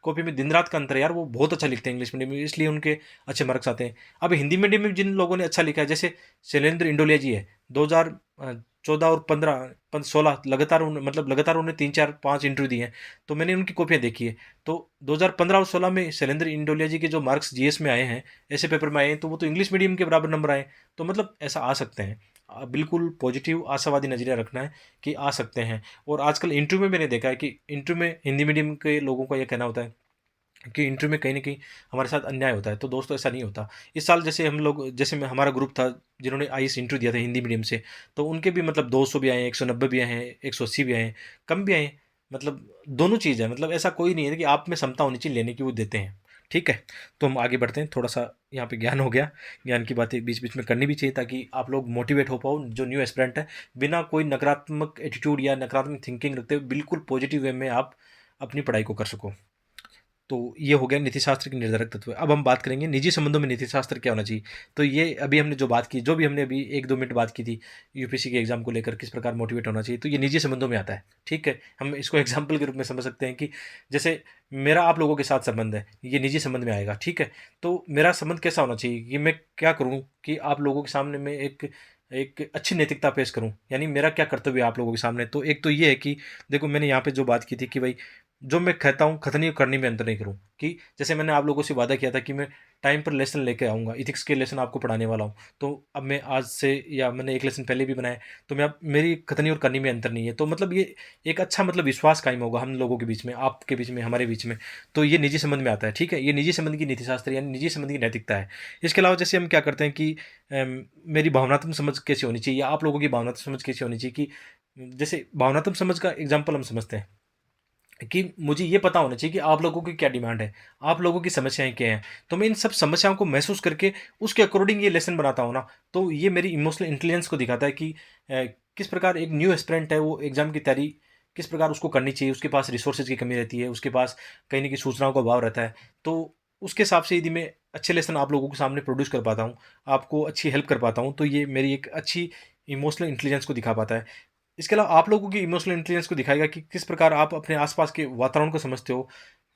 Speaker 1: कॉपी में दिन रात का अंतर है यार। वो बहुत अच्छा लिखते हैं इंग्लिश मीडियम में, इसलिए उनके अच्छे मार्क्स आते हैं। अब हिंदी मीडियम में जिन लोगों ने अच्छा लिखा है, जैसे शैलेंद्र इंडोलिया जी है, 2014 और 16 लगातार मतलब लगातार उन्होंने 3-4-5 इंटरव्यू दिए हैं। तो मैंने उनकी कॉपियाँ देखी है। तो 2015 और 16 में शैलेंद्र इंडोलिया जी के जो मार्क्स जीएस में आए हैं, ऐसे पेपर में आए हैं, तो वो तो इंग्लिश मीडियम के बराबर नंबर आए। तो मतलब ऐसा आ सकते हैं। बिल्कुल पॉजिटिव आशावादी नज़रिया रखना है कि आ सकते हैं। और आजकल इंटरव्यू में मैंने देखा है कि इंटरव्यू में हिंदी मीडियम के लोगों का ये कहना होता है कि इंटरव्यू में कहीं न कहीं हमारे साथ अन्याय होता है। तो दोस्तों ऐसा नहीं होता। इस साल जैसे हम लोग, जैसे मैं, हमारा ग्रुप था जिन्होंने आईएएस इंटरव्यू दिया था हिंदी मीडियम से, तो उनके भी मतलब 200 भी आए हैं, 190 भी आए हैं, 180 भी आए हैं, कम भी आए हैं। मतलब दोनों चीज़ है, मतलब ऐसा कोई नहीं है कि आप में क्षमता होनी चाहिए लेने की, वो देते हैं। ठीक है? तो हम आगे बढ़ते हैं। थोड़ा-सा यहाँ पे ज्ञान हो गया। ज्ञान की बातें बीच-बीच में करनी भी चाहिए ताकि आप लोग मोटिवेट हो पाओ, जो न्यू एस्पिरेंट है। बिना कोई नकारात्मक एटीट्यूड या नकारात्मक थिंकिंग रखते हुए बिल्कुल पॉजिटिव वे में आप अपनी पढ़ाई को कर सको। तो ये हो गया नीति शास्त्र के निर्धारक तत्व। अब हम बात करेंगे निजी संबंधों में नीति शास्त्र क्या होना चाहिए। तो ये अभी हमने जो बात की, जो भी हमने अभी 1-2 मिनट बात की थी, यूपीएससी के एग्जाम को लेकर किस प्रकार मोटिवेट होना चाहिए, तो ये निजी संबंधों में आता है। ठीक है? हम इसको एग्जाम्पल के रूप में समझ सकते हैं कि जैसे मेरा आप लोगों के साथ संबंध है, ये निजी संबंध में आएगा। ठीक है? तो मेरा संबंध कैसा होना चाहिए कि मैं क्या करूँ कि आप लोगों के सामने मैं एक एक अच्छी नैतिकता पेश करूँ, यानी मेरा क्या कर्तव्य है आप लोगों के सामने। तो एक तो ये है कि देखो, मैंने यहाँ पे जो बात की थी कि भाई जो मैं कहता हूँ कथनी और करनी में अंतर नहीं करूँ। कि जैसे मैंने आप लोगों से वादा किया था कि मैं टाइम पर लेसन लेके आऊँगा, इथिक्स के लेसन आपको पढ़ाने वाला हूँ। तो अब मैं आज से, या मैंने एक लेसन पहले भी बनाया, तो मैं अब मेरी कथनी और करनी में अंतर नहीं है। तो मतलब ये एक अच्छा मतलब विश्वास कायम होगा हम लोगों के बीच में, आपके बीच में, हमारे बीच में। तो ये निजी संबंध में आता है। ठीक है? ये निजी संबंध की नीति शास्त्र यानी निजी संबंध की नैतिकता है। इसके अलावा जैसे हम क्या करते हैं कि मेरी भावनात्मक समझ कैसी होनी चाहिए या आप लोगों की भावनात्मक समझ कैसी होनी चाहिए कि जैसे भावनात्मक समझ का एग्जाम्पल हम समझते हैं कि मुझे ये पता होना चाहिए कि आप लोगों की क्या डिमांड है, आप लोगों की समस्याएँ क्या हैं। तो मैं इन सब समस्याओं को महसूस करके उसके अकॉर्डिंग ये लेसन बनाता हूँ ना, तो ये मेरी इमोशनल इंटेलिजेंस को दिखाता है कि किस प्रकार एक न्यू एस्पिरेंट है वो एग्ज़ाम की तैयारी किस प्रकार उसको करनी चाहिए। उसके पास रिसोर्सेज़ की कमी रहती है, उसके पास कहीं न कहीं सूचनाओं का अभाव रहता है। तो उसके हिसाब से यदि मैं अच्छे लेसन आप लोगों के सामने प्रोड्यूस कर पाता हूँ, आपको अच्छी हेल्प कर पाता हूँ, तो ये मेरी एक अच्छी इमोशनल इंटेलिजेंस को दिखा पाता है। इसके अलावा आप लोगों की इमोशनल इंटेलिजेंस को दिखाएगा कि किस प्रकार आप अपने आसपास के वातावरण को समझते हो,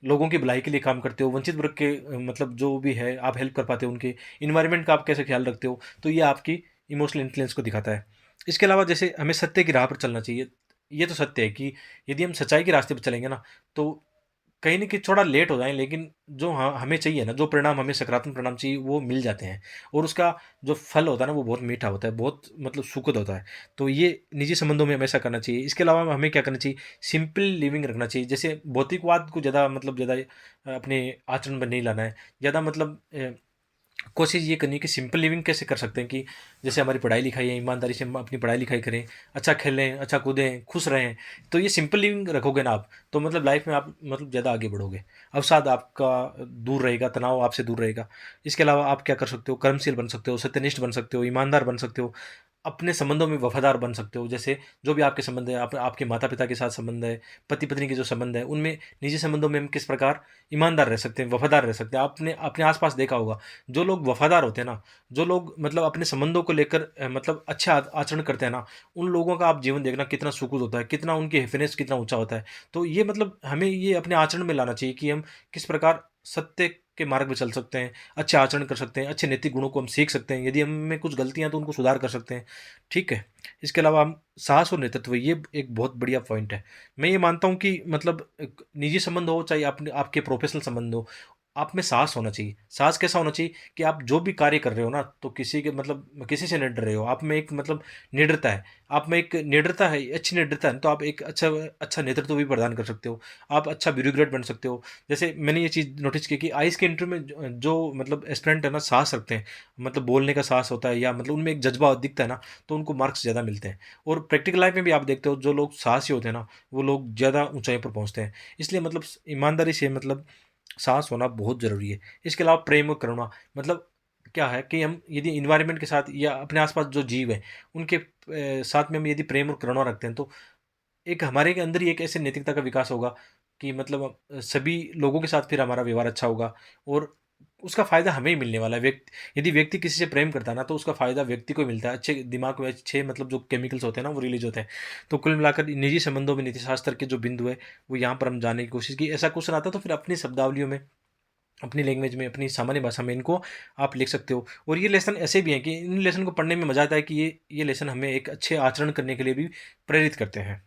Speaker 1: लोगों की भलाई के लिए काम करते हो, वंचित वर्ग के मतलब जो भी है आप हेल्प कर पाते हो उनके, एनवायरनमेंट का आप कैसे ख्याल रखते हो, तो ये आपकी इमोशनल इंटेलिजेंस को दिखाता है। इसके अलावा जैसे हमें सत्य की राह पर चलना चाहिए। ये तो सत्य है कि यदि हम सच्चाई के रास्ते पे चलेंगे ना, तो कहीं न कहीं थोड़ा लेट हो जाएँ, लेकिन जो हमें चाहिए ना, जो परिणाम हमें सकारात्मक परिणाम चाहिए, वो मिल जाते हैं। और उसका जो फल होता है ना, वो बहुत मीठा होता है, बहुत मतलब सुखद होता है। तो ये निजी संबंधों में हमेशा करना चाहिए। इसके अलावा हमें क्या करना चाहिए, सिंपल लिविंग रखना चाहिए। जैसे भौतिकवाद को ज़्यादा मतलब ज़्यादा अपने आचरण में नहीं लाना है। ज़्यादा मतलब कोशिश ये करनी है कि सिंपल लिविंग कैसे कर सकते हैं, कि जैसे हमारी पढ़ाई-लिखाई है, ईमानदारी से हम अपनी पढ़ाई-लिखाई करें, अच्छा खेलें, अच्छा कूदें, खुश रहें। तो ये सिंपल लिविंग रखोगे ना आप, तो मतलब लाइफ में आप मतलब ज़्यादा आगे बढ़ोगे। अवसाद आपका दूर रहेगा, तनाव आपसे दूर रहेगा। इसके अलावा आप क्या कर सकते हो, कर्मशील बन सकते हो, सत्यनिष्ठ बन सकते हो, ईमानदार बन सकते हो, अपने संबंधों में वफ़ादार बन सकते हो। जैसे जो भी आपके संबंध है, आपके माता-पिता के साथ संबंध है, पति-पत्नी के जो संबंध है, उनमें निजी संबंधों में हम किस प्रकार ईमानदार रह सकते हैं, वफ़ादार रह सकते हैं। आपने अपने आस-पास देखा होगा, जो लोग वफ़ादार होते हैं ना, जो लोग मतलब अपने संबंधों को लेकर मतलब अच्छा आचरण करते हैं ना, उन लोगों का आप जीवन देखना कितना सुखद होता है, कितना उनकी हैप्पीनेस कितना ऊँचा होता है। तो ये मतलब हमें ये अपने आचरण में लाना चाहिए कि हम किस प्रकार सत्य के मार्ग पे चल सकते हैं, अच्छे आचरण कर सकते हैं, अच्छे नैतिक गुणों को हम सीख सकते हैं। यदि हम में कुछ गलतियाँ हैं, तो उनको सुधार कर सकते हैं। ठीक है? इसके अलावा हम साहस और नेतृत्व, ये एक बहुत बढ़िया पॉइंट है। मैं ये मानता हूँ कि मतलब एक निजी संबंध हो, चाहे अपने आपके प्रोफ़ेशनल संबंध हो, आप में साहस होना चाहिए। साहस कैसा होना चाहिए कि आप जो भी कार्य कर रहे हो ना, तो किसी के मतलब किसी से नहीं डर रहे हो। आप में एक मतलब निडरता है। आप में एक निडरता है, अच्छी निडरता है, तो आप एक अच्छा अच्छा नेतृत्व भी प्रदान कर सकते हो। आप अच्छा ब्यूरोक्रेट बन सकते हो। जैसे मैंने ये चीज़ नोटिस की कि आईएएस के इंटरव्यू में जो मतलब एस्पिरेंट है ना, साहस रखते हैं, मतलब बोलने का साहस होता है, या मतलब उनमें एक जज़्बा दिखता है ना, तो उनको मार्क्स ज़्यादा मिलते हैं। और प्रैक्टिकल लाइफ़ में भी आप देखते हो, जो लोग साहसी होते हैं ना, वो लोग ज़्यादा ऊँचाई पर पहुँचते हैं। इसलिए मतलब ईमानदारी से मतलब साहस होना बहुत ज़रूरी है। इसके अलावा प्रेम और करुणा, मतलब क्या है कि हम यदि एनवायरनमेंट के साथ या अपने आस-पास जो जीव हैं, उनके साथ में हम यदि प्रेम और करुणा रखते हैं, तो एक हमारे के अंदर ही एक ऐसे नैतिकता का विकास होगा कि मतलब सभी लोगों के साथ फिर हमारा व्यवहार अच्छा होगा, और उसका फ़ायदा हमें ही मिलने वाला है। यदि व्यक्ति किसी से प्रेम करता है ना, तो उसका फ़ायदा व्यक्ति को मिलता है। अच्छे दिमाग में अच्छे मतलब जो केमिकल्स होते हैं ना, वो रिलीज़ होते हैं। तो कुल मिलाकर निजी संबंधों में नीतिशास्त्र के जो बिंदु है, वो यहाँ पर हम जानने की कोशिश की। ऐसा क्वेश्चन आता है, तो फिर अपनी शब्दावलियों में, अपनी लैंग्वेज में, अपनी सामान्य भाषा में इनको आप लिख सकते हो। और ये लेसन ऐसे भी हैं कि इन लेसन को पढ़ने में मज़ा आता है कि ये लेसन हमें एक अच्छे आचरण करने के लिए भी प्रेरित करते हैं।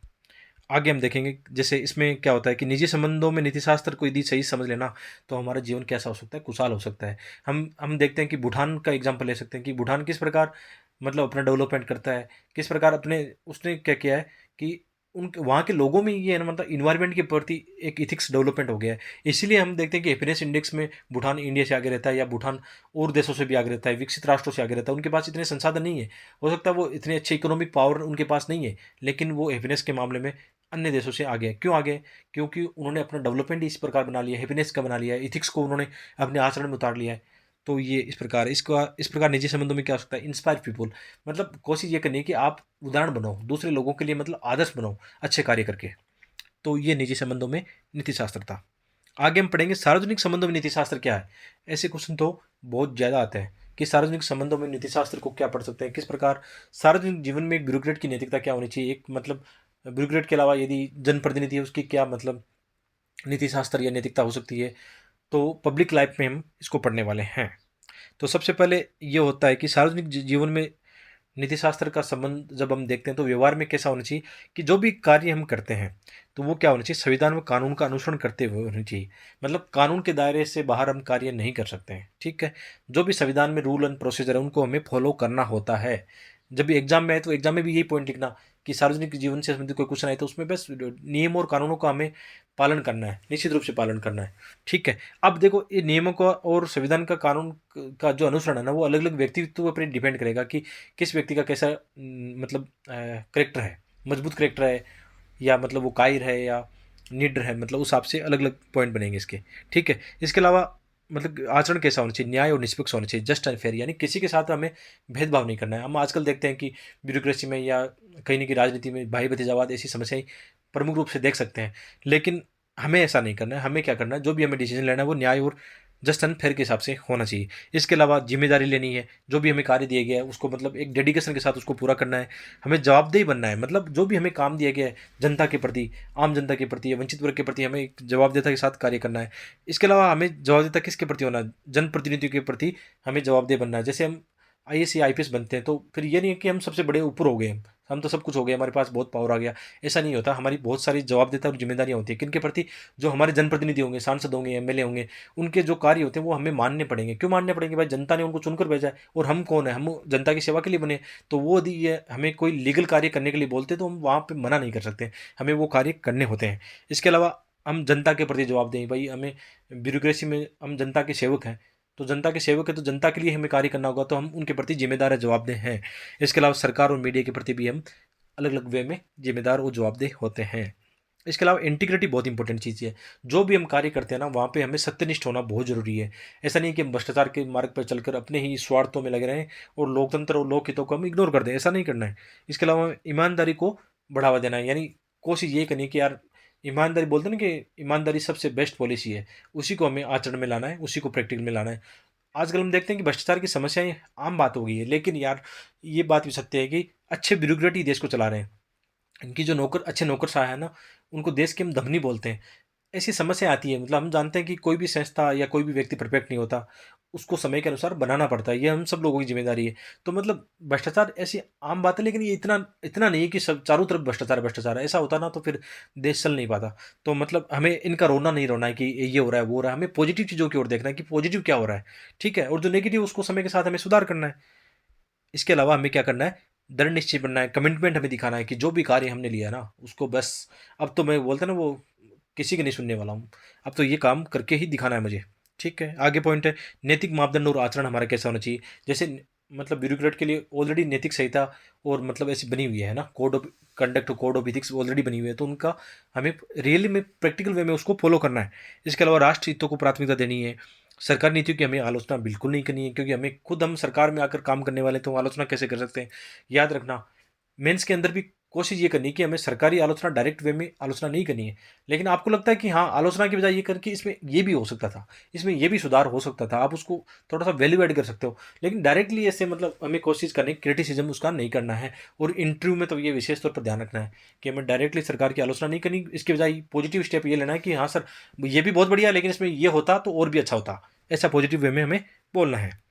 Speaker 1: आगे हम देखेंगे, जैसे इसमें क्या होता है कि निजी संबंधों में नीतिशास्त्र को यदि सही समझ लेना, तो हमारा जीवन कैसा हो सकता है, खुशहाल हो सकता है। हम देखते हैं कि भूटान का एग्जाम्पल ले सकते हैं कि भूटान किस प्रकार मतलब अपना डेवलपमेंट करता है, किस प्रकार अपने उसने क्या किया है कि उनके वहाँ के लोगों में ये है ना, मतलब इन्वायरमेंट के प्रति एक इथिक्स डेवलपमेंट हो गया है। इसीलिए हम देखते हैं कि हैप्पीनेस इंडेक्स में भूटान इंडिया से आगे रहता है, या भूटान और देशों से भी आगे रहता है, विकसित राष्ट्रों से आगे रहता है। उनके पास इतने संसाधन नहीं है, हो सकता है वो इतने अच्छे इकोनॉमिक पावर उनके पास नहीं है, लेकिन वो हैप्पीनेस के मामले में अन्य देशों से आगे हैं। क्यों आगे हैं? क्योंकि उन्होंने अपना डेवलपमेंट ही इस प्रकार बना लिया है, हैप्पीनेस का बना लिया है, एथिक्स को उन्होंने अपने आचरण में उतार लिया है। तो ये इस प्रकार इसका इस प्रकार निजी संबंधों में क्या हो सकता है, इंस्पायर पीपल, मतलब कोशिश ये करनी है कि आप उदाहरण बनो, दूसरे लोगों के लिए मतलब आदर्श बनो, अच्छे कार्य करके। तो ये निजी संबंधों में नीतिशास्त्र था। आगे हम पढ़ेंगे सार्वजनिक संबंधों में नीतिशास्त्र क्या है। ऐसे क्वेश्चन तो बहुत ज़्यादा आते हैं कि सार्वजनिक संबंधों में नीतिशास्त्र को क्या पढ़ सकते हैं, किस प्रकार सार्वजनिक जीवन में एक ब्यूरोक्रेट की नैतिकता क्या होनी चाहिए, एक मतलब ब्यूरोक्रेट के अलावा यदि जनप्रतिनिधि है, उसकी क्या मतलब नीतिशास्त्र या नैतिकता हो सकती है। तो पब्लिक लाइफ में हम इसको पढ़ने वाले हैं। तो सबसे पहले ये होता है कि सार्वजनिक जीवन में नीतिशास्त्र का संबंध जब हम देखते हैं, तो व्यवहार में कैसा होना चाहिए कि जो भी कार्य हम करते हैं, तो वो क्या होना चाहिए, संविधान व कानून का अनुसरण करते हुए होना चाहिए। मतलब कानून के दायरे से बाहर हम कार्य नहीं कर सकते हैं, ठीक है। जो भी संविधान में रूल एंड प्रोसीजर है, उनको हमें फॉलो करना होता है। जब भी एग्जाम में आए, तो एग्जाम में भी यही पॉइंट लिखना कि सार्वजनिक जीवन से संबंधित कोई क्वेश्चन आए, तो उसमें बस नियम और कानूनों का हमें पालन करना है, निश्चित रूप से पालन करना है, ठीक है। अब देखो, ये नियमों का और संविधान का, कानून का जो अनुसरण है ना, वो अलग अलग व्यक्तित्व पर डिपेंड करेगा कि किस व्यक्ति का कैसा मतलब करेक्टर है, मजबूत करेक्टर है, या मतलब वो कायर है या निडर है, मतलब उस हिसाब से अलग अलग पॉइंट बनेंगे इसके, ठीक है। इसके अलावा मतलब आचरण कैसा होना चाहिए, न्याय और निष्पक्ष होना चाहिए, जस्ट एंड फेयर, यानी किसी के साथ हमें भेदभाव नहीं करना है। हम आजकल देखते हैं कि ब्यूरोक्रेसी में या कहीं न कहीं राजनीति में भाई भतीजावाद ऐसी समस्याएं प्रमुख रूप से देख सकते हैं, लेकिन हमें ऐसा नहीं करना है। हमें क्या करना है, जो भी हमें डिसीजन लेना है, वो न्याय और जस्ट एंड फेयर के हिसाब से होना चाहिए। इसके अलावा जिम्मेदारी लेनी है, जो भी हमें कार्य दिया गया है, उसको मतलब एक डेडिकेशन के साथ उसको पूरा करना है। हमें जवाबदेही बनना है, मतलब जो भी हमें काम दिया गया है जनता के प्रति, आम जनता के प्रति या वंचित वर्ग के प्रति, हमें एक जवाबदेहता के साथ कार्य करना है। इसके अलावा हमें जवाबदेहता किसके प्रति होना है, जनप्रतिनिधियों के प्रति हमें जवाबदेह बनना है। जैसे हम आईएएस या आईपीएस बनते हैं, तो फिर ये नहीं है कि हम सबसे बड़े ऊपर हो गए हैं, हम तो सब कुछ हो गया, हमारे पास बहुत पावर आ गया। ऐसा नहीं होता, हमारी बहुत सारी जवाबदेहिता और जिम्मेदारियाँ होती है। किनके प्रति? जो हमारे जनप्रतिनिधि होंगे, सांसद होंगे, एमएलए होंगे, उनके जो कार्य होते हैं वो हमें मानने पड़ेंगे। क्यों मानने पड़ेंगे भाई? जनता ने उनको चुनकर भेजा है, और हम कौन है? हम जनता की सेवा के लिए बने। तो वो यदि ये हमें कोई लीगल कार्य करने के लिए बोलते, तो हम वहाँ पे मना नहीं कर सकते, हमें वो कार्य करने होते हैं। इसके अलावा हम जनता के प्रति जवाब दें भाई, हमें ब्यूरोक्रेसी में हम जनता के सेवक हैं, तो जनता के सेवक है तो जनता के लिए हमें कार्य करना होगा, तो हम उनके प्रति जिम्मेदार है, जवाबदेह हैं। इसके अलावा सरकार और मीडिया के प्रति भी हम अलग अलग वे में जिम्मेदार और जवाबदेह होते हैं। इसके अलावा इंटीग्रिटी बहुत इंपॉर्टेंट चीज़ है। जो भी हम कार्य करते हैं ना, वहाँ पे हमें सत्यनिष्ठ होना बहुत ज़रूरी है। ऐसा नहीं कि हम भ्रष्टाचार के मार्ग पर चलकर अपने ही स्वार्थों में लगे रहें और लोकतंत्र और लोकहितों को हम इग्नोर कर दें, ऐसा नहीं करना है। इसके अलावा ईमानदारी को बढ़ावा देना है, यानी कोशिश ये करनी है कि यार ईमानदारी, बोलते हैं ना कि ईमानदारी सबसे बेस्ट पॉलिसी है, उसी को हमें आचरण में लाना है, उसी को प्रैक्टिकल में लाना है। आजकल हम देखते हैं कि भ्रष्टाचार की समस्याएं आम बात हो गई है, लेकिन यार ये बात भी सत्य है कि अच्छे ब्यूरोक्रेट ही देश को चला रहे हैं। इनकी जो नौकर, अच्छे नौकरशाह है ना, उनको देश के हम धमनी बोलते हैं। ऐसी समस्या आती है, मतलब हम जानते हैं कि कोई भी संस्था या कोई भी व्यक्ति परफेक्ट नहीं होता, उसको समय के अनुसार बनाना पड़ता है, ये हम सब लोगों की जिम्मेदारी है। तो मतलब भ्रष्टाचार ऐसी आम बात है, लेकिन ये इतना इतना नहीं है कि सब चारों तरफ भ्रष्टाचार भ्रष्टाचार है। ऐसा होता ना तो फिर देश चल नहीं पाता। तो मतलब हमें इनका रोना नहीं रोना है कि ये हो रहा है वो हो रहा है, हमें पॉजिटिव चीज़ों की ओर देखना है कि पॉजिटिव क्या हो रहा है, ठीक है, और जो नेगेटिव उसको समय के साथ हमें सुधार करना है। इसके अलावा हमें क्या करना है? दृढ़ निश्चय बनना है, कमिटमेंट हमें दिखाना है कि जो भी कार्य हमने लिया है ना, उसको बस, अब तो मैं बोलता ना वो, किसी की नहीं सुनने वाला हूँ, अब तो ये काम करके ही दिखाना है मुझे। ठीक है, आगे पॉइंट है नैतिक मापदंड और आचरण हमारा कैसा होना चाहिए। जैसे मतलब ब्यूरोक्रेट के लिए ऑलरेडी नैतिक संहिता और मतलब ऐसी बनी हुई है ना, code of conduct, code of ethics already बनी हुई है, तो उनका हमें रियली में प्रैक्टिकल वे में उसको फॉलो करना है। इसके अलावा राष्ट्र हितों को प्राथमिकता देनी है। सरकारी नीतियों की हमें आलोचना बिल्कुल नहीं करनी है, क्योंकि हमें खुद, हम सरकार में आकर काम करने वाले, तो आलोचना कैसे कर सकते हैं? याद रखना, मेंस के अंदर भी कोशिश ये करनी है कि हमें सरकारी आलोचना डायरेक्ट वे में आलोचना नहीं करनी है। लेकिन आपको लगता है कि हाँ, आलोचना की बजाय ये करके इसमें ये भी हो सकता था, इसमें ये भी सुधार हो सकता था, आप उसको थोड़ा सा वैल्यू ऐड कर सकते हो। लेकिन डायरेक्टली ऐसे मतलब हमें कोशिश करनी, क्रिटिसिज्म उसका नहीं करना है। और इंटरव्यू में तो ये विशेष तौर पर ध्यान रखना है कि हमें डायरेक्टली सरकार की आलोचना नहीं करनी, इसके बजाय पॉजिटिव स्टेप ये लेना है कि हाँ सर, ये भी बहुत बढ़िया है, लेकिन इसमें ये होता तो और भी अच्छा होता, ऐसा पॉजिटिव वे में हमें बोलना है।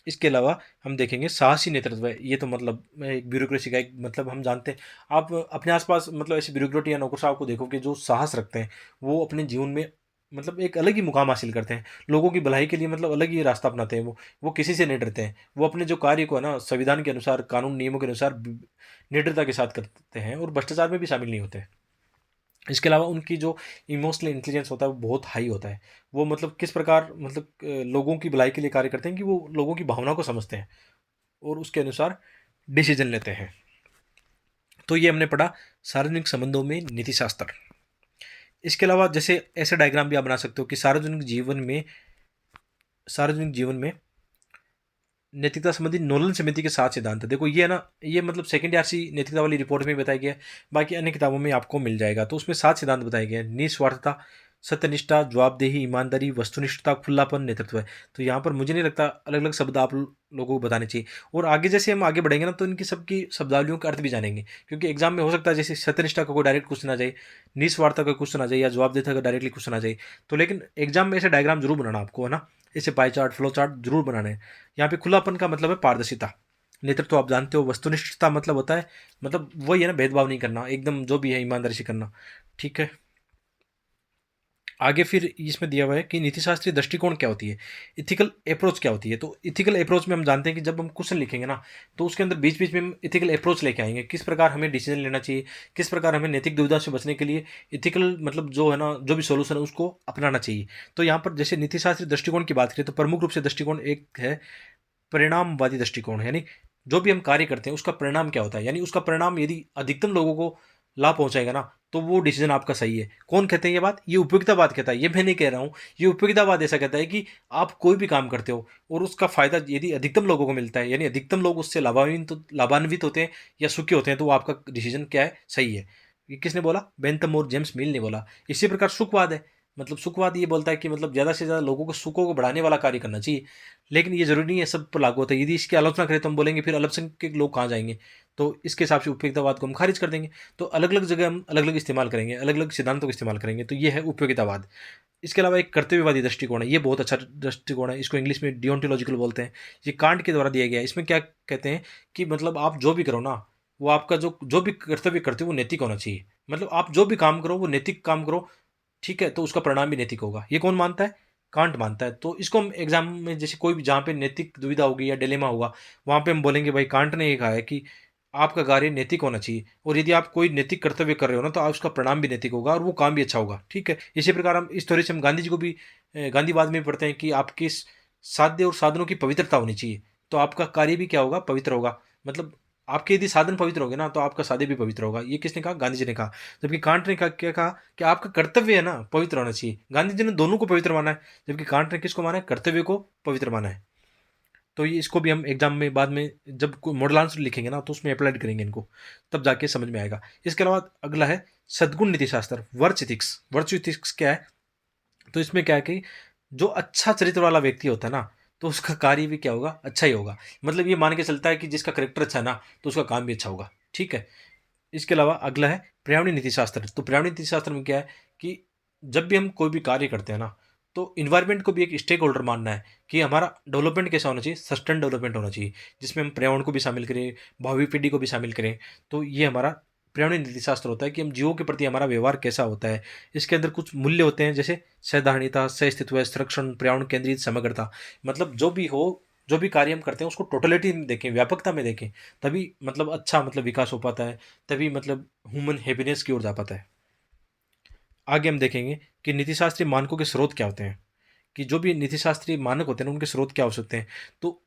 Speaker 1: इसके अलावा हम देखेंगे साहसी नेतृत्व है। ये तो मतलब एक ब्यूरोक्रेसी का एक मतलब हम जानते हैं। आप अपने आसपास मतलब ऐसे ब्यूरोक्रेट या नौकरशाह को देखो कि जो साहस रखते हैं, वो अपने जीवन में मतलब एक अलग ही मुकाम हासिल करते हैं, लोगों की भलाई के लिए मतलब अलग ही रास्ता अपनाते हैं। वो किसी से नहीं डरते हैं, वो अपने जो कार्य को है ना, संविधान के अनुसार, कानून नियमों के अनुसार निडरता के साथ करते हैं, और भ्रष्टाचार में भी शामिल नहीं होते। इसके अलावा उनकी जो इमोशनल इंटेलिजेंस होता है वो बहुत हाई होता है। वो मतलब किस प्रकार मतलब लोगों की भलाई के लिए कार्य करते हैं कि वो लोगों की भावना को समझते हैं और उसके अनुसार डिसीजन लेते हैं। तो ये हमने पढ़ा सार्वजनिक संबंधों में नीति शास्त्र। इसके अलावा जैसे ऐसे डायग्राम भी आप बना सकते हो कि सार्वजनिक जीवन में नैतिकता संबंधी नोलन समिति के 7 सिद्धांत है। देखो ये है ना, ये मतलब सेकेंड आरसी नैतिकता वाली रिपोर्ट में बताया गया है, बाकी अन्य किताबों में आपको मिल जाएगा। तो उसमें 7 सिद्धांत बताए गए हैं। निस्वार्थता, सत्यनिष्ठा, जवाबदेही, ईमानदारी, वस्तुनिष्ठता, खुलापन, नेतृत्व है। तो यहाँ पर मुझे नहीं लगता अलग अलग शब्द आप लोगों को बताने चाहिए। और आगे जैसे हम आगे बढ़ेंगे ना, तो इनकी सबकी शब्दावलियों का अर्थ भी जानेंगे, क्योंकि एग्जाम में हो सकता है जैसे सत्यनिष्ठा का कोई डायरेक्ट क्वेश्चन आ जाए, निस्वार्थता का क्वेश्चन आ जाए, या जवाबदेही का डायरेक्टली क्वेश्चन आ जाए। तो लेकिन एग्जाम में ऐसे डायग्राम जरूर बनाना आपको, है ना, ऐसे पाई चार्ट, फ्लो चार्ट जरूर बनाने हैं। यहाँ पे खुलापन का मतलब है पारदर्शिता। नेतृत्व तो आप जानते हो। वस्तुनिष्ठता मतलब होता है, मतलब वही है ना, भेदभाव नहीं करना, एकदम जो भी है ईमानदारी से करना। ठीक है, आगे फिर इसमें दिया हुआ है कि नीतिशास्त्रीय दृष्टिकोण क्या होती है, इथिकल अप्रोच क्या होती है। तो इथिकल अप्रोच में हम जानते हैं कि जब हम क्वेश्चन लिखेंगे ना, तो उसके अंदर बीच बीच में हम इथिकल अप्रोच लेके आएंगे, किस प्रकार हमें डिसीजन लेना चाहिए, किस प्रकार हमें नैतिक दुविधा से बचने के लिए इथिकल मतलब जो है ना, जो भी सोल्यूशन है उसको अपनाना चाहिए। तो यहाँ पर जैसे नीतिशास्त्रीय दृष्टिकोण की बात करें, तो प्रमुख रूप से दृष्टिकोण एक है परिणामवादी दृष्टिकोण, यानी जो भी हम कार्य करते हैं उसका परिणाम क्या होता है, यानी उसका परिणाम यदि अधिकतम लोगों को लाभ पहुंचाएगा ना, तो वो डिसीजन आपका सही है। कौन कहते हैं ये बात? ये उपयोगितावाद कहता है, ये मैं नहीं कह रहा हूँ। ये उपयोगितावाद ऐसा कहता है कि आप कोई भी काम करते हो और उसका फायदा यदि अधिकतम लोगों को मिलता है, यानी अधिकतम लोग उससे लाभान्वित होते हैं या सुखी होते हैं, तो वो आपका डिसीजन क्या है, सही है। ये किसने बोला? बेंथम और जेम्स मिल ने बोला। इसी प्रकार सुखवाद है, मतलब सुखवाद ये बोलता है कि मतलब ज़्यादा से ज़्यादा लोगों को सुखों को बढ़ाने वाला कार्य करना चाहिए। लेकिन ये ज़रूरी नहीं है सब पर लागू होता है। यदि इसकी आलोचना करें तो हम बोलेंगे फिर अल्पसंख्यक लोग कहाँ जाएंगे, तो इसके हिसाब से उपयोगितावाद को हम खारिज कर देंगे। तो अलग अलग जगह हम अलग अलग इस्तेमाल करेंगे, अलग अलग सिद्धांतों का इस्तेमाल करेंगे। तो ये है उपयोगितावाद। इसके अलावा एक कर्तव्यवादी दृष्टिकोण है, ये बहुत अच्छा दृष्टिकोण है। इसको इंग्लिश में डियोंटोलॉजिकल बोलते हैं। ये कांट के द्वारा दिया गया है। इसमें क्या कहते हैं कि मतलब आप जो भी करो ना, वो आपका जो जो भी कर्तव्य करते हो वो नैतिक होना चाहिए। मतलब आप जो भी काम करो वो नैतिक काम करो, ठीक है, तो उसका परिणाम भी नैतिक होगा। ये कौन मानता है? कांट मानता है। तो इसको हम एग्जाम में जैसे कोई भी जहाँ पे नैतिक दुविधा होगी या डिलेमा होगा, वहाँ पे हम बोलेंगे भाई कांट ने ये कहा है कि आपका कार्य नैतिक होना चाहिए, और यदि आप कोई नैतिक कर्तव्य कर रहे हो ना तो आप उसका परिणाम भी नैतिक होगा और वो काम भी अच्छा होगा, ठीक है। इसी प्रकार हम इस तरह से हम गांधी जी को भी गांधीवाद में पढ़ते हैं कि आपके साध्य और साधनों की पवित्रता होनी चाहिए, तो आपका कार्य भी क्या होगा? पवित्र होगा। मतलब आपके यदि साधन पवित्र होंगे ना तो आपका साध्य भी पवित्र होगा। ये किसने कहा? गांधी जी ने कहा। जबकि कांट ने कहा, क्या कहा? कि आपका कर्तव्य है ना पवित्र होना चाहिए। गांधी जी ने दोनों को पवित्र माना है, जबकि कांट ने किसको माना है? कर्तव्य को पवित्र माना है। तो ये इसको भी हम एग्जाम में बाद में जब कोई मॉडल आंसर लिखेंगे ना तो उसमें अप्लाई करेंगे इनको, तब जाके समझ में आएगा। इसके अलावा अगला है सद्गुण नीति शास्त्र, वर्च इथिक्स। वर्च इथिक्स क्या है? तो इसमें क्या है कि जो अच्छा चरित्र वाला व्यक्ति होता है ना तो उसका कार्य भी क्या होगा? अच्छा ही होगा। मतलब ये मान के चलता है कि जिसका करेक्टर अच्छा है ना तो उसका काम भी अच्छा होगा, ठीक है। इसके अलावा अगला है पर्यावरणीय नीति शास्त्र। तो पर्यावरणीय नीति शास्त्र में क्या है कि जब भी हम कोई भी कार्य करते हैं ना तो इन्वायरमेंट को भी एक स्टेक होल्डर मानना है कि हमारा डेवलपमेंट कैसा होना चाहिए? सस्टेन डेवलपमेंट होना चाहिए, जिसमें हम पर्यावरण को भी शामिल करें, भावी पीढ़ी को भी शामिल करें। तो ये हमारा पर्यावरणीय नीति शास्त्र होता है कि हम जीवों के प्रति हमारा व्यवहार कैसा होता है। इसके अंदर कुछ मूल्य होते हैं जैसे सैद्धारणिकता, सह संरक्षण, पर्यावरण केंद्रित, समग्रता। मतलब जो भी हो, जो भी कार्य हम करते हैं उसको टोटलिटी में देखें, व्यापकता में देखें, तभी मतलब अच्छा मतलब विकास हो पाता है, तभी मतलब ह्यूमन हैप्पीनेस की ओर जा पाता है। आगे हम देखेंगे कि नीतिशास्त्रीय मानकों के स्रोत क्या होते हैं, कि जो भी नीतिशास्त्रीय मानक होते हैं ना उनके स्रोत क्या हो सकते हैं। तो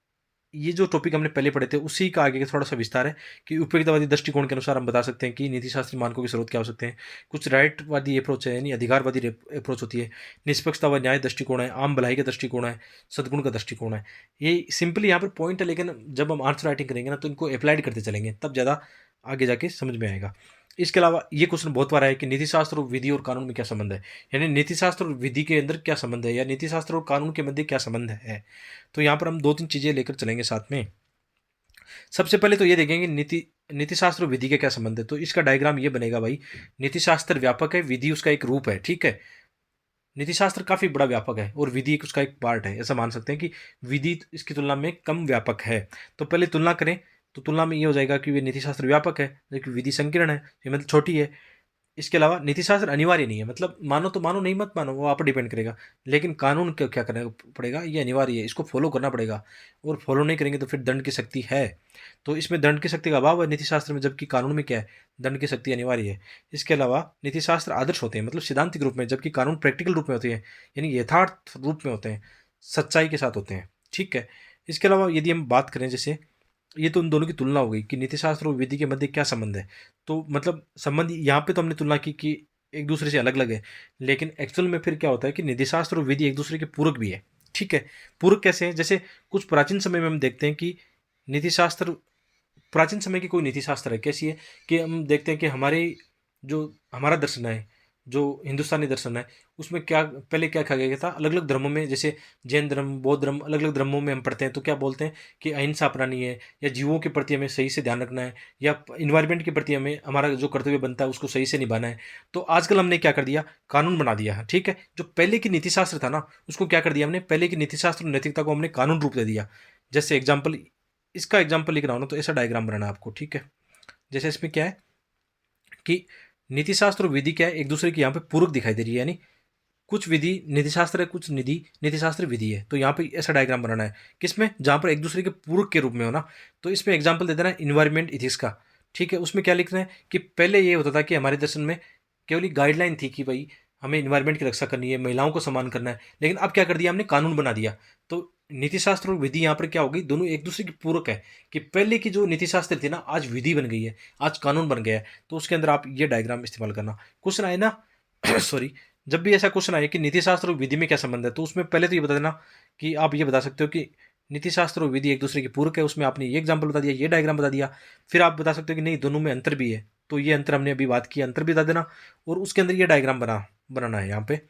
Speaker 1: ये जो टॉपिक हमने पहले पढ़े थे उसी का आगे का थोड़ा सा विस्तार है कि उपयोगितावादी दृष्टिकोण के अनुसार हम बता सकते हैं कि नीतिशास्त्री मानकों के स्रोत क्या हो सकते हैं। कुछ राइटवादी अप्रोच है, यानी अधिकारवादी अप्रोच होती है। निष्पक्षता व न्याय दृष्टिकोण है, आम भलाई का दृष्टिकोण है, सद्गुण का दृष्टिकोण है। ये सिंपली यहाँ पर पॉइंट है, लेकिन जब हम आंसर राइटिंग करेंगे ना तो इनको अप्लाइड करते चलेंगे, तब ज़्यादा आगे जाके समझ में आएगा। इसके अलावा ये क्वेश्चन बहुत बार है कि नीतिशास्त्र और विधि और कानून में क्या संबंध है, यानी नीतिशास्त्र और विधि के अंदर क्या संबंध है, या नीतिशास्त्र और कानून के मध्य क्या संबंध है। तो यहाँ पर हम दो तीन चीज़ें लेकर चलेंगे साथ में। सबसे पहले तो ये देखेंगे नीतिशास्त्र और विधि का क्या संबंध है। तो इसका डायग्राम ये बनेगा भाई, नीतिशास्त्र व्यापक है, विधि उसका एक रूप है, ठीक है। नीतिशास्त्र काफी बड़ा व्यापक है और विधि उसका एक पार्ट है, ऐसा मान सकते हैं कि विधि इसकी तुलना में कम व्यापक है। तो पहले तुलना करें तो तुलना में ये हो जाएगा कि वे नीतिशास्त्र व्यापक है लेकिन विधि संकीर्ण है, ये मतलब छोटी है। इसके अलावा नीतिशास्त्र अनिवार्य नहीं है, मतलब मानो तो मानो, नहीं मत मानो, वो आप पर डिपेंड करेगा। लेकिन कानून क्या क्या करना पड़ेगा, ये अनिवार्य है, इसको फॉलो करना पड़ेगा, और फॉलो नहीं करेंगे तो फिर दंड की शक्ति है। तो इसमें दंड की शक्ति का अभाव है नीतिशास्त्र में, जबकि कानून में क्या है? दंड की शक्ति अनिवार्य है। इसके अलावा नीतिशास्त्र आदर्श होते हैं, मतलब सिद्धांतिक रूप में, जबकि कानून प्रैक्टिकल रूप में होते हैं, यानी यथार्थ रूप में होते हैं, सच्चाई के साथ होते हैं, ठीक है। इसके अलावा यदि हम बात करें, जैसे ये तो उन दोनों की तुलना हो गई कि नीतिशास्त्र और विधि के मध्य क्या संबंध है। तो मतलब संबंध यहाँ पे तो हमने तुलना की कि एक दूसरे से अलग अलग है, लेकिन एक्चुअल में फिर क्या होता है कि नीतिशास्त्र और विधि एक दूसरे के पूरक भी है, ठीक है। पूरक कैसे हैं? जैसे कुछ प्राचीन समय में हम देखते हैं कि नीतिशास्त्र, प्राचीन समय की कोई नीति शास्त्र है कैसी है कि हम देखते हैं कि हमारे जो हमारा दर्शन है, जो हिंदुस्तानी दर्शन है, उसमें क्या पहले क्या कहा गया था, अलग अलग धर्मों में, जैसे जैन धर्म, बौद्ध धर्म, अलग अलग धर्मों में हम पढ़ते हैं तो क्या बोलते हैं कि अहिंसा अपनानी है, या जीवों के प्रति हमें सही से ध्यान रखना है, या इन्वायरमेंट के प्रति हमें हमारा जो कर्तव्य बनता है उसको सही से निभाना है। तो आजकल हमने क्या कर दिया, कानून बना दिया है, ठीक है। जो पहले की नीति शास्त्र था ना उसको क्या कर दिया हमने, पहले की नीति शास्त्र और नैतिकता को हमने कानून रूप दे दिया। जैसे एग्जाम्पल, इसका एग्जाम्पल लिख रहा हूँ ना तो ऐसा डायग्राम बनाना है आपको, ठीक है। जैसे इसमें क्या है कि नीति शास्त्र और विधि क्या है, एक दूसरे की यहाँ पे पूरक दिखाई दे रही है, यानी कुछ विधि नीति शास्त्र है, कुछ निधि नीति शास्त्र विधि है। तो यहाँ पे ऐसा डायग्राम बनाना है किसमें, जहाँ पर एक दूसरे के पूरक के रूप में हो ना। तो इसमें एग्जाम्पल दे देना है इन्वायरमेंट इथिक्स का, ठीक है। उसमें क्या लिखना है कि पहले ये होता था कि हमारे दर्शन में केवल गाइडलाइन थी कि भाई हमें इन्वायरमेंट की रक्षा करनी है, महिलाओं को सम्मान करना है, लेकिन अब क्या कर दिया हमने, कानून बना दिया। तो नीति शास्त्र और विधि यहाँ पर क्या होगी, दोनों एक दूसरे की पूरक है, कि पहले की जो नीति शास्त्र थी ना आज विधि बन गई है, आज कानून बन गया है। तो उसके अंदर आप ये डायग्राम इस्तेमाल करना। क्वेश्चन आए ना सॉरी, जब भी ऐसा क्वेश्चन आए कि नीति शास्त्र और विधि में क्या संबंध है, तो उसमें पहले तो ये बता देना कि आप ये बता सकते हो कि नीति शास्त्र और विधि एक दूसरे की पूरक है। उसमें आपने ये एग्जाम्पल बता दिया, ये डायग्राम बता दिया। फिर आप बता सकते हो कि नहीं, दोनों में अंतर भी है, तो ये अंतर हमने अभी बात की, अंतर भी बता देना। और उसके अंदर ये डायग्राम बनाना है, यहाँ पे